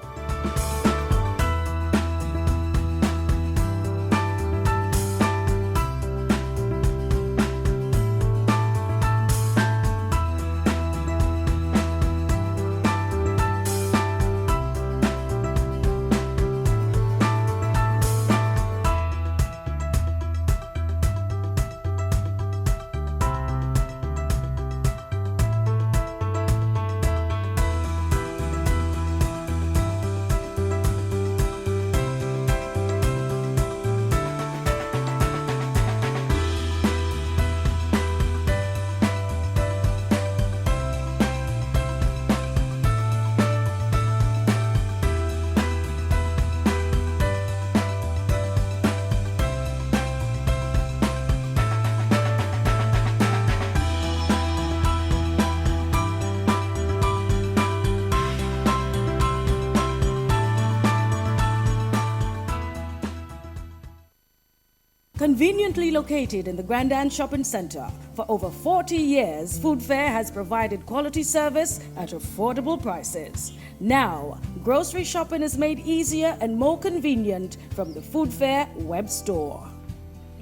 S5: Conveniently located in the Grand Shopping Center, for over 40 years, Food Fair has provided quality service at affordable prices. Now, grocery shopping is made easier and more convenient from the Food Fair web store.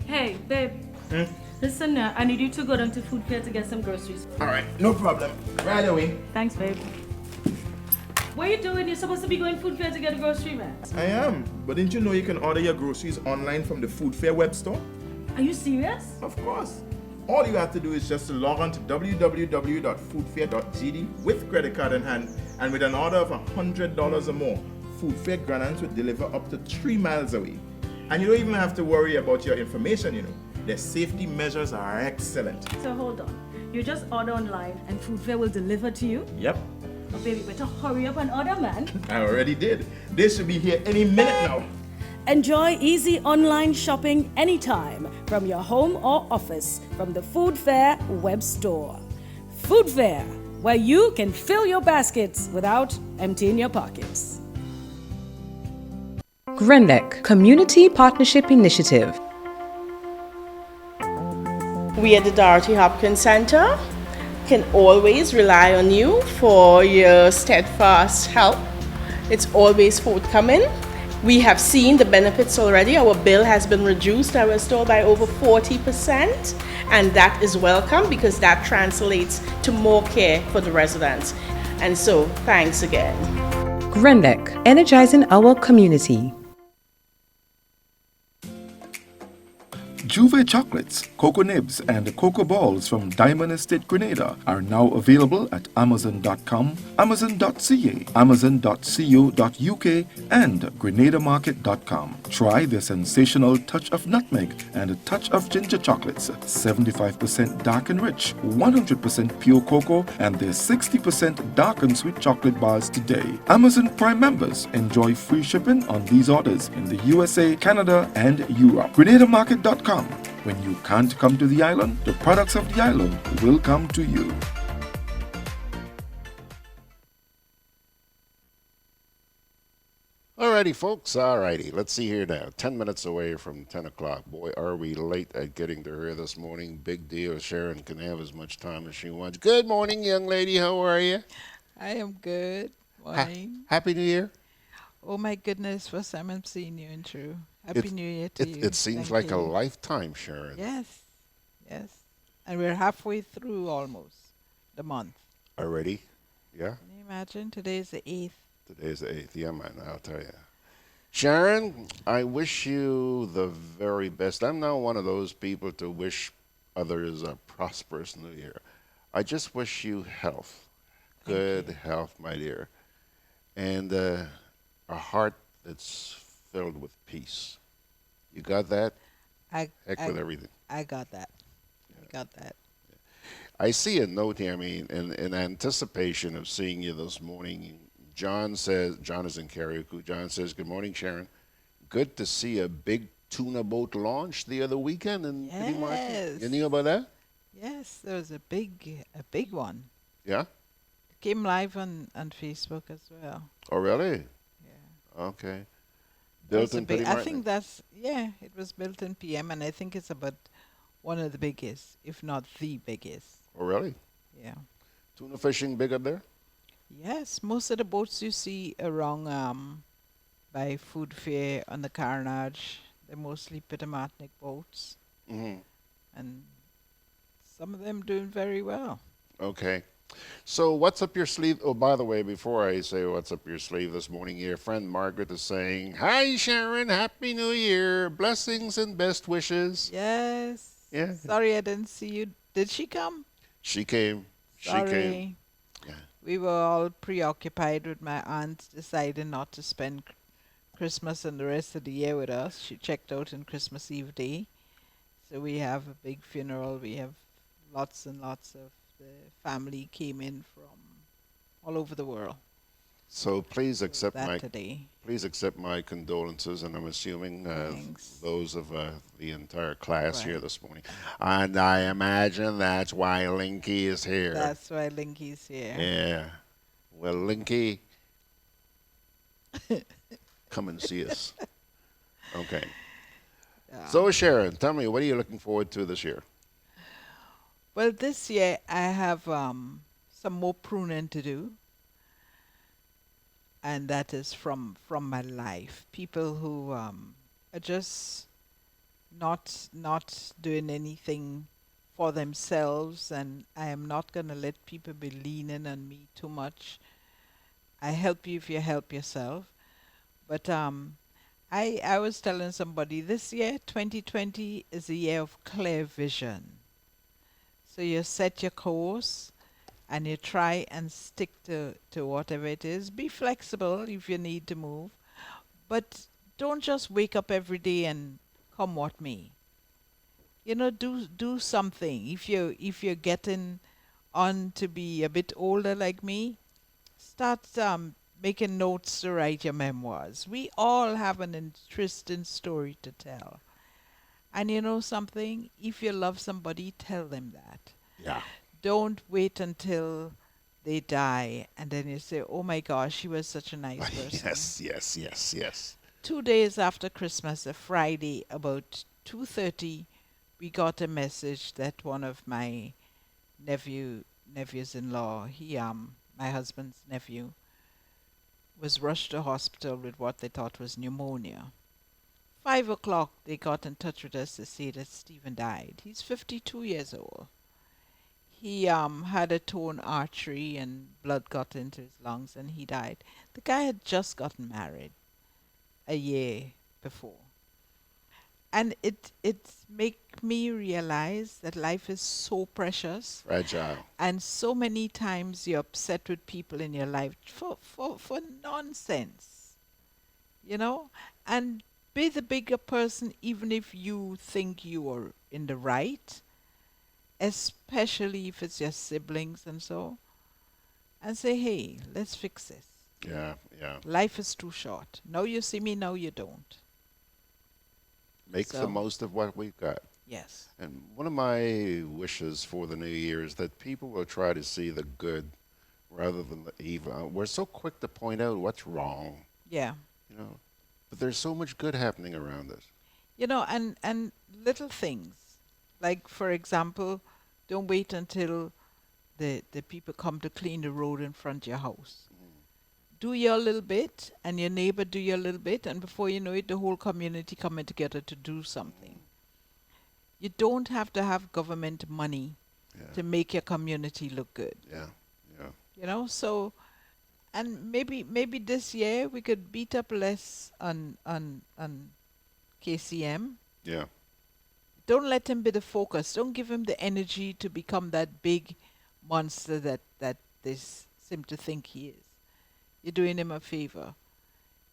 S7: Hey, babe. Listen, I need you to go down to Food Fair to get some groceries.
S8: All right, no problem. Right away.
S7: Thanks, babe. What are you doing? You're supposed to be going Food Fair to get a grocery, man.
S8: I am, but didn't you know you can order your groceries online from the Food Fair web store?
S7: Are you serious?
S8: Of course. All you have to do is just to log on to www.foodfair.gd with credit card in hand, and with an order of $100 or more, Food Fair Grenadans will deliver up to 3 miles away. And you don't even have to worry about your information, you know. Their safety measures are excellent.
S7: So hold on. You just order online and Food Fair will deliver to you?
S8: Yep.
S7: Oh, baby, better hurry up and order, man.
S8: I already did. They should be here any minute now.
S5: Enjoy easy online shopping anytime from your home or office from the Food Fair web store. Food Fair, where you can fill your baskets without emptying your pockets.
S9: GRENADA Community Partnership Initiative.
S10: We at the Dorothy Hopkins Center can always rely on you for your steadfast help. It's always forthcoming. We have seen the benefits already. Our bill has been reduced, I was told, by over 40%, and that is welcome because that translates to more care for the residents. And so, thanks again.
S9: GRENADA, energizing our community.
S20: Juve chocolates, cocoa nibs, and cocoa balls from Diamond Estate Grenada are now available at Amazon.com, Amazon.ca, Amazon.co.uk, and GrenadaMarket.com. Try the sensational touch of nutmeg and a touch of ginger chocolates, 75% dark and rich, 100% pure cocoa, and their 60% dark and sweet chocolate bars today. Amazon Prime members enjoy free shipping on these orders in the USA, Canada, and Europe. GrenadaMarket.com. When you can't come to the island, the products of the island will come to you.
S1: righty, folks. All righty. Let's see here now. 10 minutes away from 10 o'clock. Boy, are we late at getting to her this morning. Big deal. Sherron can have as much time as she wants. Good morning, young lady. How are you?
S11: I am good. Morning.
S1: Happy New Year.
S11: Oh my goodness, first time I'm seeing you and true. Happy
S1: It-
S11: New Year to you.
S1: It seems
S11: Thank
S1: like a
S11: you.
S1: lifetime, Sherron.
S11: Yes, yes. And we're halfway through almost the month.
S1: Already? Yeah?
S11: Can you imagine? Today is the 8th.
S1: Today's the 8th. Yeah, man, I'll tell you. Sharon, I wish you the very best. I'm not one of those people to wish others a prosperous new year. I just wish you health, good health, my dear, and a heart that's filled with peace. You got that? Heck with everything.
S11: I got that. I got that.
S1: I see a note here. I mean, in anticipation of seeing you this morning, John says, John is in Carriacou. John says, good morning, Sharon. Good to see a big tuna boat launch the other weekend in City Market.
S11: Yes.
S1: You knew about that?
S11: Yes, there was a big one.
S1: Yeah?
S11: It came live on Facebook as well.
S1: Oh, really? Yeah. Okay. Built in City
S11: I
S1: Market.
S11: think it was built in PM, and I think it's about one of the biggest, if not the biggest.
S1: Oh, really?
S11: Yeah.
S1: Tuna fishing big up there?
S11: Yes, most of the boats you see around by Food Fair on the Carnage, they're mostly Pitamatnik boats.
S1: Mm-hmm.
S11: And some of them doing very well.
S1: Okay. So what's up your sleeve? Oh, by the way, before I say what's up your sleeve this morning, your friend Margaret is saying, hi, Sharon, Happy New Year. Blessings and best wishes.
S11: Yes.
S1: Yeah.
S11: Sorry I didn't see you. Did she come?
S1: She came.
S11: Sorry.
S1: She came.
S11: We were all preoccupied with my aunt deciding not to spend Christmas and the rest of the year with us. She checked out on Christmas Eve day. So we have a big funeral. We have lots and lots of the family came in from all over the world.
S1: So please accept
S11: that
S1: my
S11: today.
S1: please accept my condolences, and I'm assuming those of the entire class here this morning. And I imagine that's why Linky is here.
S11: That's why Linky's here.
S1: Yeah. Well, Linky, come and see us. Okay. So Sharon, tell me, what are you looking forward to this year?
S11: Well, this year I have some more pruning to do. And that is from my life. People who are just not doing anything for themselves, and I am not going to let people be leaning on me too much. I help you if you help yourself. But I was telling somebody this year, 2020, is a year of clear vision. So you set your course and you try and stick to whatever it is. Be flexible if you need to move, but don't just wake up every day and come what may. You know, do something. If you're getting on to be a bit older like me, start making notes to write your memoirs. We all have an interesting story to tell. And you know something? If you love somebody, tell them that.
S1: Yeah.
S11: Don't wait until they die and then you say, oh my gosh, she was such a nice person.
S1: Yes.
S11: 2 days after Christmas, a Friday, about 2:30, we got a message that one of my nephews-in-law, my husband's nephew, was rushed to hospital with what they thought was pneumonia. 5 o'clock, they got in touch with us to say that Stephen died. He's 52 years old. He had a torn artery and blood got into his lungs and he died. The guy had just gotten married a year before. And it make me realize that life is so precious.
S1: Fragile.
S11: And so many times you're upset with people in your life for nonsense. You know? And be the bigger person even if you think you are in the right. Especially if it's your siblings and so, and say, hey, let's fix this.
S1: Yeah.
S11: Life is too short. Now you see me, now you don't.
S1: Make the most of what we've got.
S11: Yes.
S1: And one of my wishes for the new year is that people will try to see the good rather than the evil. We're so quick to point out what's wrong.
S11: Yeah.
S1: You know, but there's so much good happening around us.
S11: You know, and little things, like for example, don't wait until the people come to clean the road in front of your house. Do your little bit, and your neighbor do your little bit, and before you know it, the whole community coming together to do something. You don't have to have government money to make your community look good.
S1: Yeah, yeah.
S11: You know, so, and maybe this year we could beat up less on KCM.
S1: Yeah.
S11: Don't let him be the focus. Don't give him the energy to become that big monster that they seem to think he is. You're doing him a favor.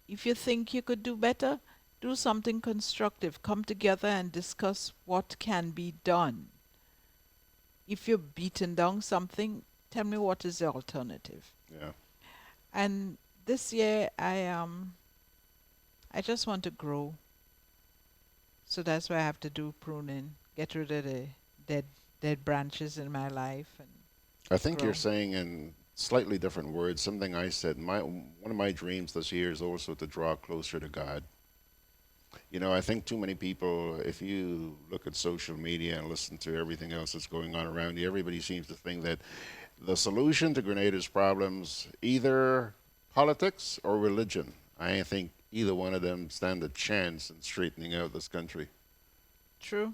S11: If you think you could do better, do something constructive. Come together and discuss what can be done. If you're beaten down something, tell me what is the alternative.
S1: Yeah.
S11: And this year I just want to grow. So that's why I have to do pruning, get rid of the dead branches in my life. And
S1: I think
S11: grow.
S1: you're saying in slightly different words something I said. One of my dreams this year is also to draw closer to God. You know, I think too many people, if you look at social media and listen to everything else that's going on around you, everybody seems to think that the solution to Grenada's problems, either politics or religion. I think either one of them stand a chance in straightening out this country.
S11: True.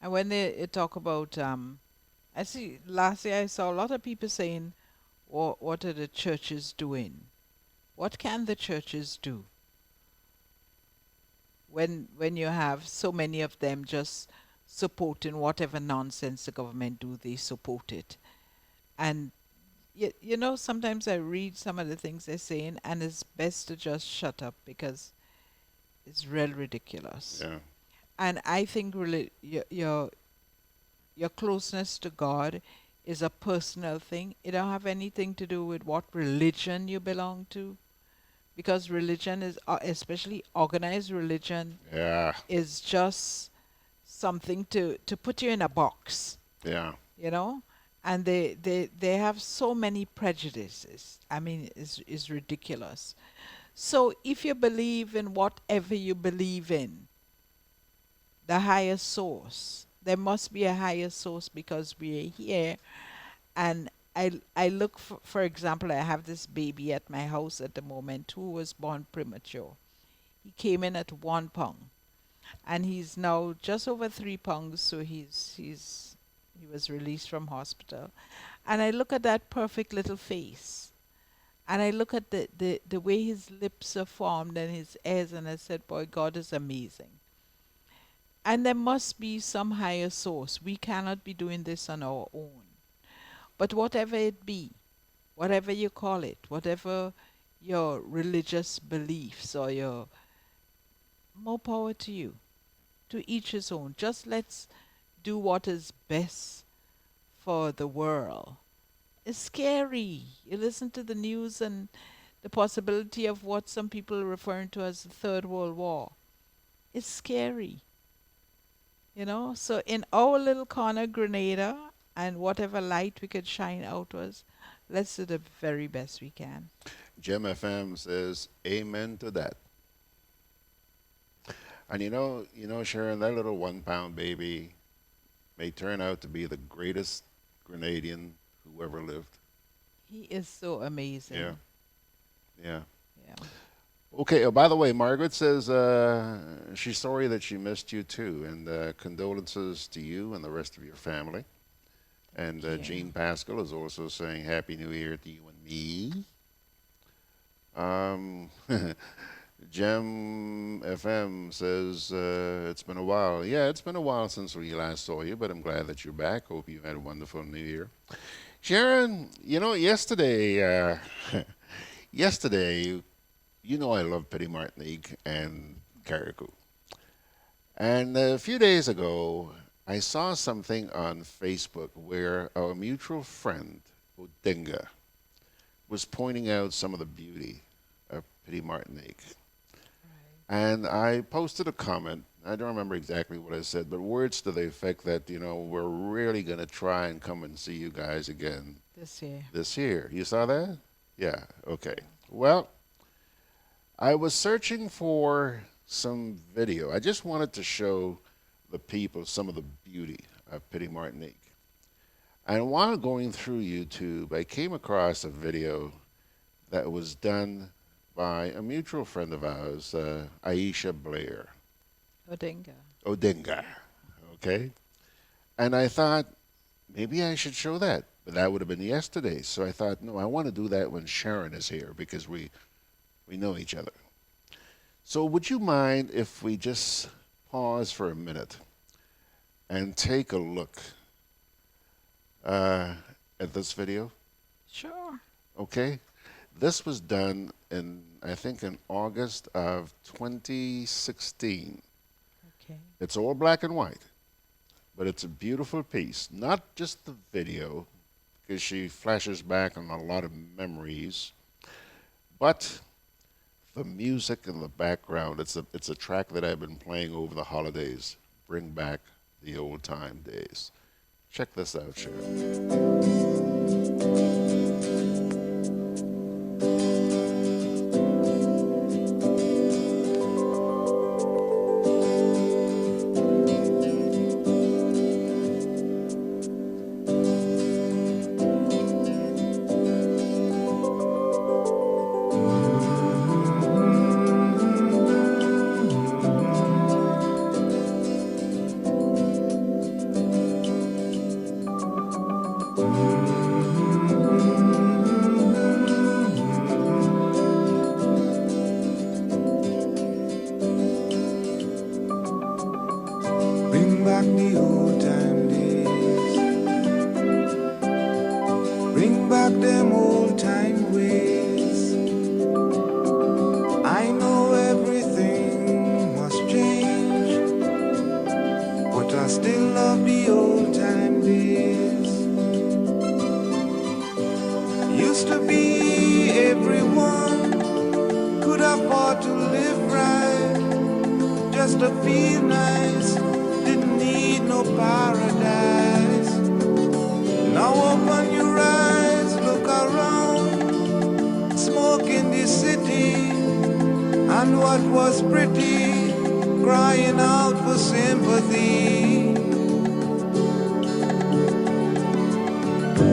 S11: And when they talk about, I see, last year I saw a lot of people saying, what are the churches doing? What can the churches do? When you have so many of them just supporting whatever nonsense the government do, they support it. And you know, sometimes I read some of the things they're saying, and it's best to just shut up because it's real ridiculous.
S1: Yeah.
S11: And I think really your closeness to God is a personal thing. It don't have anything to do with what religion you belong to, because religion is, especially organized religion, is just something to put you in a box.
S1: Yeah.
S11: You know. And they have so many prejudices. I mean, it's ridiculous. So if you believe in whatever you believe in, the higher source, there must be a higher source because we are here. And I look, for example, I have this baby at my house at the moment who was born premature. He came in at 1 pound. And he's now just over 3 pounds, so he was released from hospital. And I look at that perfect little face. And I look at the way his lips are formed and his ears, and I said, boy, God is amazing. And there must be some higher source. We cannot be doing this on our own. But whatever it be, whatever you call it, whatever your religious beliefs or your, more power to you. To each his own. Just let's do what is best for the world. It's scary. You listen to the news and the possibility of what some people are referring to as the Third World War. It's scary. You know, so in our little corner, Grenada, and whatever light we could shine outwards, let's do the very best we can.
S1: Gem FM says, amen to that. And you know, Sherron, that little 1 pound baby may turn out to be the greatest Grenadian who ever lived.
S11: He is so amazing.
S1: Yeah. Yeah.
S11: Yeah.
S1: Okay, by the way, Margaret says she's sorry that she missed you too, and condolences to you and the rest of your family. And Jean Pascal is also saying Happy New Year to you and me. Gem FM says it's been a while. Yeah, it's been a while since we last saw you, but I'm glad that you're back. Hope you had a wonderful New Year. Sherron, you know, yesterday, you know I love Petit Martinique and Carriacou. And a few days ago, I saw something on Facebook where our mutual friend, Odinga, was pointing out some of the beauty of Petit Martinique. And I posted a comment. I don't remember exactly what I said, but words to the effect that, you know, we're really going to try and come and see you guys again.
S11: This year.
S1: This year. You saw that? Yeah, okay. Well, I was searching for some video. I just wanted to show the people some of the beauty of Petit Martinique. And while going through YouTube, I came across a video that was done by a mutual friend of ours, Aisha Blair. Odinga. Okay? And I thought, maybe I should show that. But that would have been yesterday. So I thought, no, I want to do that when Sherron is here because we know each other. So would you mind if we just pause for a minute and take a look at this video?
S11: Sure.
S1: Okay? This was done I think in August of 2016.
S11: Okay.
S1: It's all black and white, but it's a beautiful piece. Not just the video, because she flashes back on a lot of memories, but the music in the background. It's a track that I've been playing over the holidays. Bring back the old time days. Check this out, Sherron.
S12: Bring back the old time days. Bring back them old time ways. I know everything must change, but I still love the old time days. Used to be everyone could afford to live right, just to feel nice. Didn't need no paradise. Now open your eyes, look around, smoke in the city, and what was pretty, crying out for sympathy.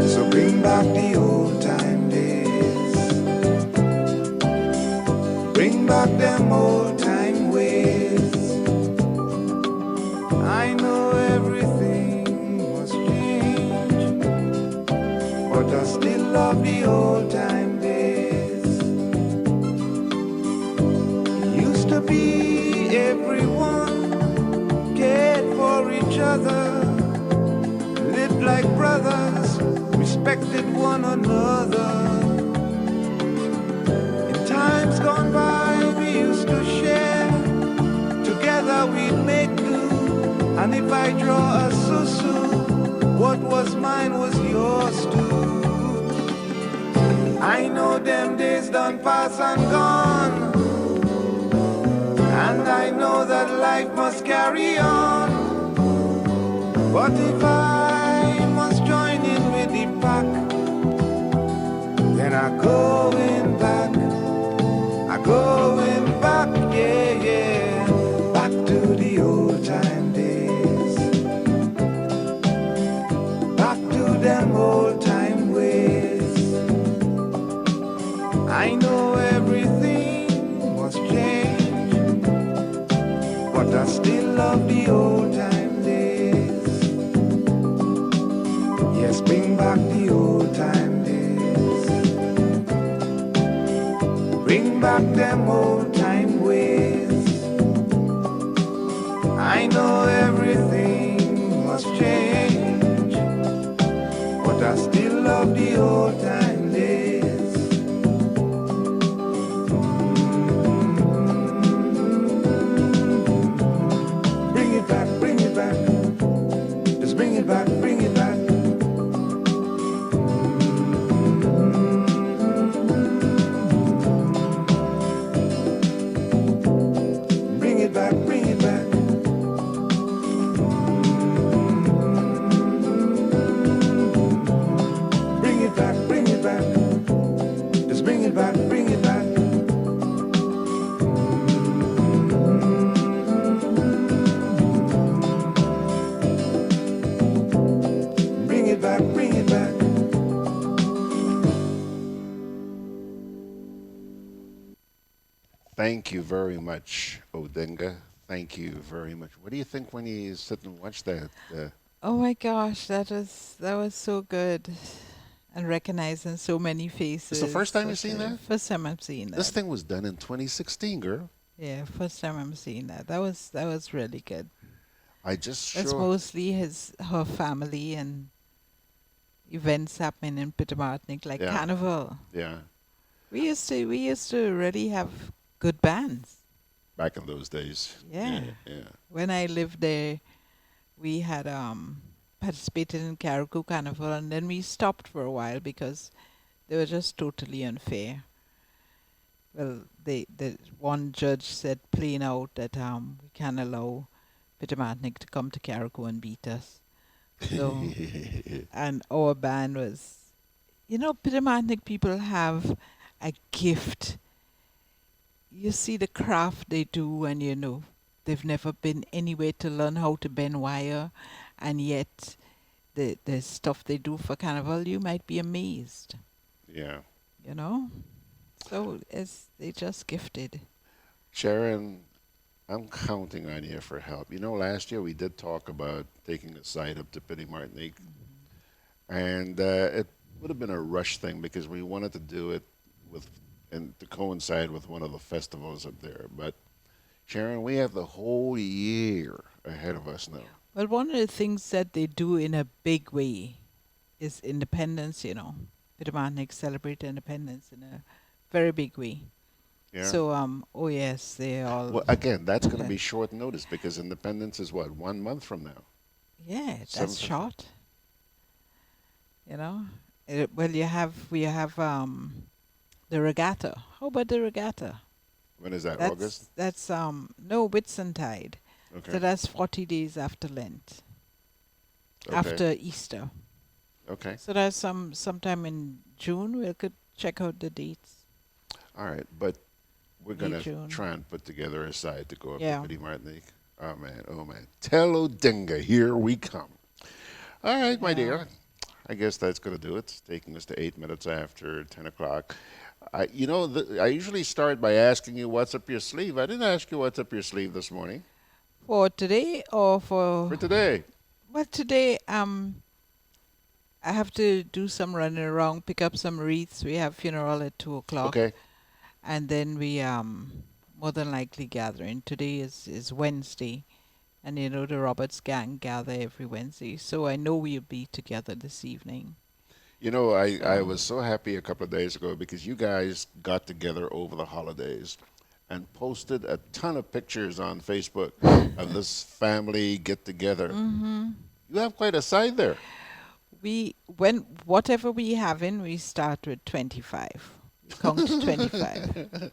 S12: So bring back the old time days. Bring back them old time ways. I know everything must change, but I still love the old time days. Used to be everyone cared for each other, lived like brothers, respected one another. In times gone by, we used to share, together we'd make do. And if I draw a susu, what was mine was yours too. I know them days done pass and gone, and I know that life must carry on. But if I must join in with the pack, then I going back, I going back, yeah, yeah, back to the old time days, back to them old time ways. I know everything must change, but I still love the old time days. Yes, bring back the old time days. Bring back them old time ways. I know everything must change, but I still love the old time days. Bring it back, bring it back. Just bring it back, bring it back. Bring it back, bring it back. Bring it back, bring it back.
S1: Thank you very much, Odenga. Thank you very much. What do you think when you sit and watch that?
S11: Oh my gosh, that was so good, and recognizing so many faces.
S1: It's the first time you've seen that?
S11: First time I'm seeing
S1: This
S11: that.
S1: thing was done in 2016, girl.
S11: Yeah, first time I'm seeing that. That was really good.
S1: I just
S11: That's
S1: sure.
S11: mostly her family and events happening in Peter Martinique, like
S1: Yeah.
S11: Carnival.
S1: Yeah,
S11: We used to really have good bands.
S1: back in those days.
S11: Yeah.
S1: Yeah.
S11: When I lived there, we had participated in Carriacou Carnival, and then we stopped for a while because they were just totally unfair. Well, the one judge said plain out that we can't allow Peter Martinique to come to Carriacou and beat us. So, and our band was, Peter Martinique people have a gift. You see the craft they do, and they've never been anywhere to learn how to bend wire, and yet the stuff they do for Carnival, you might be amazed.
S1: Yeah.
S11: So they just gifted.
S1: Sharon, I'm counting on you for help. Last year we did talk about taking a site up to Petite Martinique, and it would have been a rush thing because we wanted to do it to coincide with one of the festivals up there. But Sharon, we have the whole year ahead of us now.
S11: Well, one of the things that they do in a big way is independence. Peter Martinique celebrate independence in a very big way.
S1: Yeah.
S11: So, oh yes, they all.
S1: Well, again, that's going to be short notice because Independence is what, 1 month from now?
S11: Yeah, that's
S1: 7th.
S11: short. Well, we have the regatta. How about the regatta?
S1: When is that?
S11: That's,
S1: August?
S11: That's no Whitsuntide.
S1: Okay.
S11: So that's 40 days after Lent.
S1: Okay.
S11: After Easter.
S1: Okay.
S11: So that's sometime in June. We could check out the dates.
S1: All right, but we're going to
S11: June.
S1: try and put together a side to go up
S11: Yeah.
S1: to Petite Martinique. Oh, man. Oh, man. Tell Odenga, here we come. All right, my dear. I guess that's going to do it. It's taking us to 8 minutes after 10 o'clock. I usually start by asking you what's up your sleeve. I didn't ask you what's up your sleeve this morning.
S11: For today or for...
S1: For today.
S11: Well, today, I have to do some running around, pick up some wreaths. We have funeral at 2 o'clock.
S1: Okay.
S11: And then we more than likely gathering. Today is Wednesday. And the Roberts gang gather every Wednesday. So I know we'll be together this evening.
S1: I was so happy a couple of days ago because you guys got together over the holidays and posted a ton of pictures on Facebook of this family get together.
S11: Mm-hmm.
S1: You have quite a side there.
S11: Whatever we having, we start with 25. We count to 25.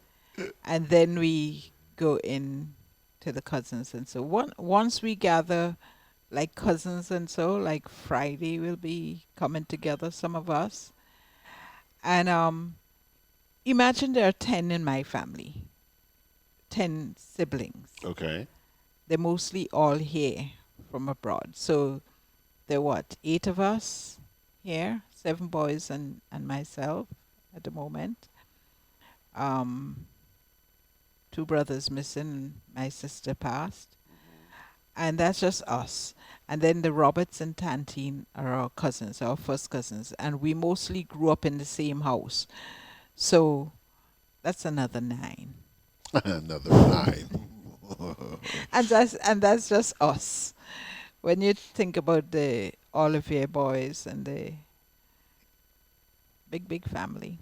S11: And then we go in to the cousins. And so once we gather like cousins and so, like Friday we'll be coming together, some of us. And imagine there are 10 in my family. 10 siblings.
S1: Okay.
S11: They're mostly all here from abroad. So there are 8 of us here, 7 boys and myself at the moment. 2 brothers missing, my sister passed. And that's just us. And then the Roberts and Tantine are our cousins, our first cousins. And we mostly grew up in the same house. So that's another 9.
S1: Another 9.
S11: and that's just us. When you think about the Olivier boys and the big family.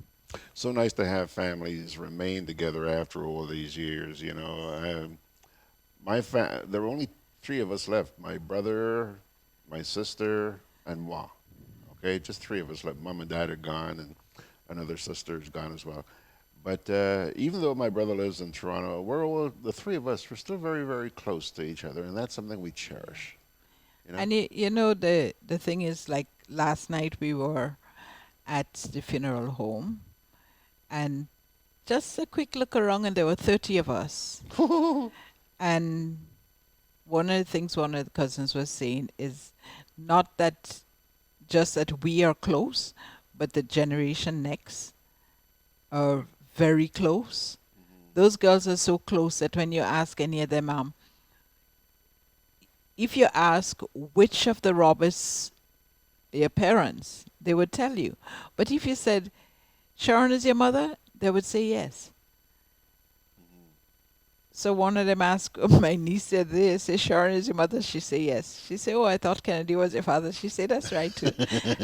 S1: So nice to have families remain together after all these years. There were only 3 of us left: my brother, my sister, and moi. Okay, just 3 of us left. Mom and Dad are gone, and another sister is gone as well. But even though my brother lives in Toronto, the 3 of us, we're still very, very close to each other, and that's something we cherish.
S11: And the thing is, like last night we were at the funeral home, and just a quick look around, and there were 30 of us. And one of the things one of the cousins was saying is not that just that we are close, but the generation next are very close. Those girls are so close that when you ask any of them, if you ask which of the robbers are your parents, they would tell you. But if you said, Sherron is your mother, they would say yes. So one of them asked my niece said this, say Sherron is your mother? She said yes. She said, oh, I thought Kennedy was your father. She said, that's right too.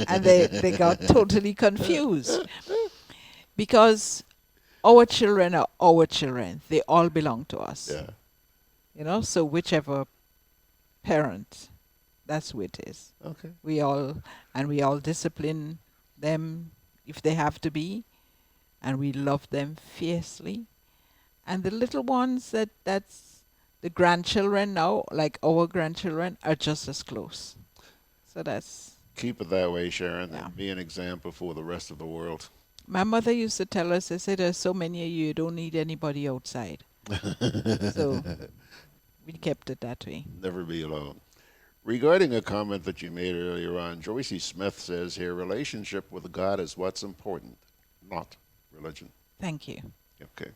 S11: And they got totally confused. Because our children are our children. They all belong to us.
S1: Yeah.
S11: You know, so whichever parent, that's who it is.
S1: Okay.
S11: We all discipline them if they have to be, and we love them fiercely. And the little ones that's the grandchildren now, like our grandchildren, are just as close. So that's...
S1: Keep it that way, Sherron, and be an example for the rest of the world.
S11: My mother used to tell us, I said, there's so many of you don't need anybody outside. So we kept it that way.
S1: Never be alone. Regarding a comment that you made earlier on, Joyce Smith says here, relationship with God is what's important, not religion.
S11: Thank you.
S1: Okay.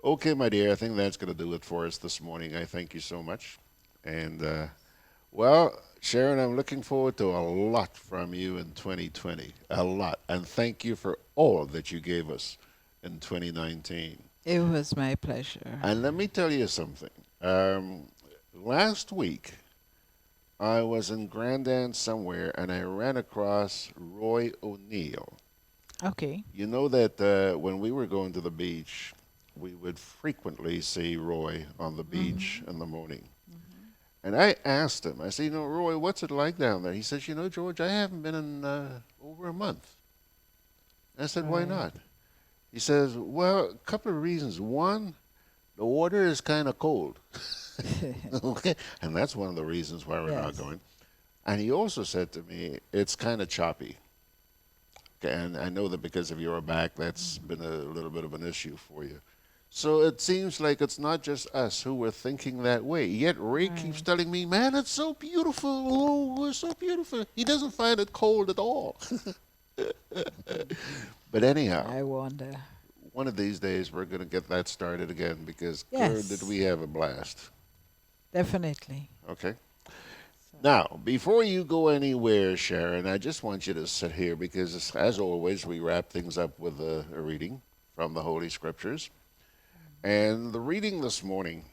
S1: Okay, my dear, I think that's going to do it for us this morning. I thank you so much. And, well, Sherron, I'm looking forward to a lot from you in 2020. A lot. And thank you for all that you gave us in 2019.
S11: It was my pleasure.
S1: And let me tell you something. Last week, I was in Grandin somewhere, and I ran across Roy O'Neill.
S11: Okay.
S1: You know that when we were going to the beach, we would frequently see Roy on the beach in the morning. And I asked him, I said, Roy, what's it like down there? He says, George, I haven't been in over a month. I said, why not? He says, well, a couple of reasons. One, the water is kind of cold. Okay. And that's one of the reasons why we're not going. And he also said to me, it's kind of choppy. Okay. And I know that because of your back, that's been a little bit of an issue for you. So it seems like it's not just us who were thinking that way. Yet Ray keeps telling me, man, it's so beautiful. Oh, it's so beautiful. He doesn't find it cold at all. But anyhow,
S11: I wonder.
S1: One of these days we're going to get that started again because good, did we have a blast.
S11: Definitely.
S1: Okay. Now, before you go anywhere, Sherron, I just want you to sit here because, as always, we wrap things up with a reading from the Holy Scriptures. And the reading this morning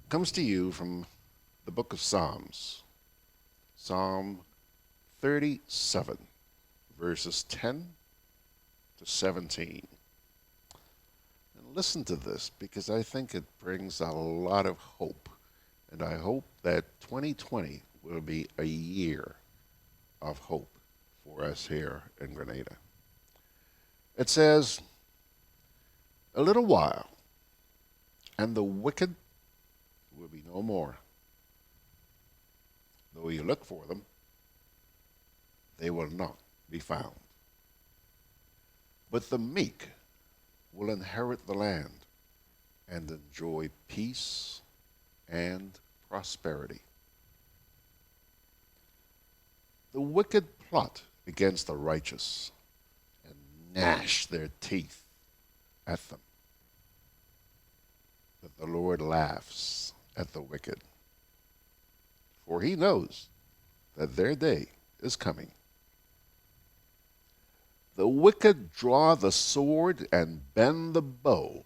S1: comes to you from the book of Psalms, Psalm 37, verses 10 to 17. And listen to this because I think it brings a lot of hope. And I hope that 2020 will be a year of hope for us here in Grenada. It says, a little while, and the wicked will be no more. Though you look for them, they will not be found. But the meek will inherit the land and enjoy peace and prosperity. The wicked plot against the righteous and gnash their teeth at them. But the Lord laughs at the wicked, for he knows that their day is coming. The wicked draw the sword and bend the bow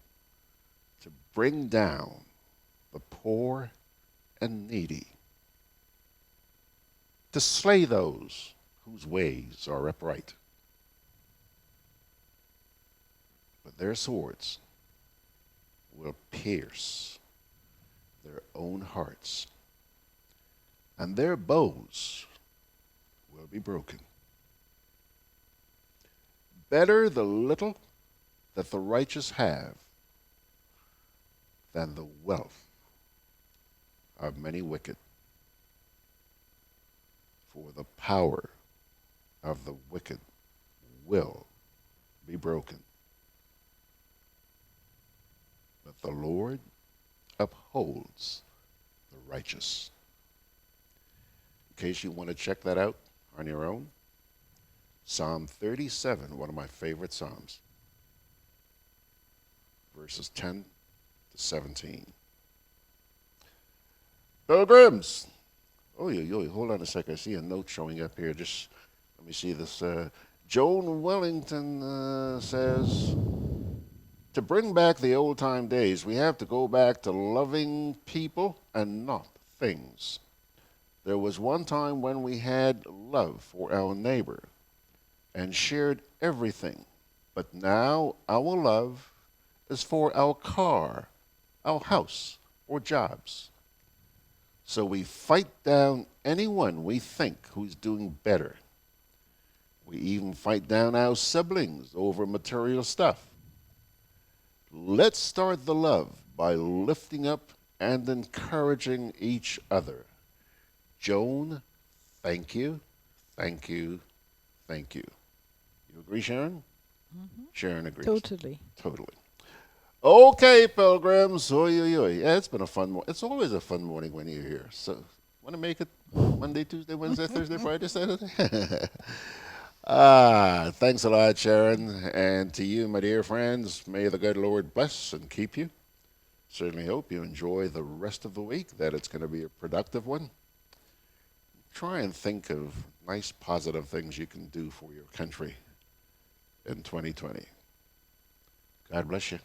S1: to bring down the poor and needy, to slay those whose ways are upright. But their swords will pierce their own hearts, and their bows will be broken. Better the little that the righteous have than the wealth of many wicked. For the power of the wicked will be broken. But the Lord upholds the righteous. In case you want to check that out on your own, Psalm 37, one of my favorite Psalms. verses 10 to 17. Pilgrims. Oh, hold on a second. I see a note showing up here. Just let me see this. Joan Wellington says, to bring back the old-time days, we have to go back to loving people and not things. There was one time when we had love for our neighbor and shared everything. But now our love is for our car, our house, or jobs. So we fight down anyone we think who's doing better. We even fight down our siblings over material stuff. Let's start the love by lifting up and encouraging each other. Joan, thank you, thank you, thank you. You agree, Sherron?
S11: Mm-hmm.
S1: Sherron agrees.
S11: Totally.
S1: Totally. Okay, pilgrims. Yeah, it's been a fun morning. It's always a fun morning when you're here. So, want to make it Monday, Tuesday, Wednesday, Thursday, Friday, Saturday? Thanks a lot, Sherron. And to you, my dear friends, may the good Lord bless and keep you. Certainly hope you enjoy the rest of the week, that it's going to be a productive one. Try and think of nice, positive things you can do for your country in 2020. God bless you.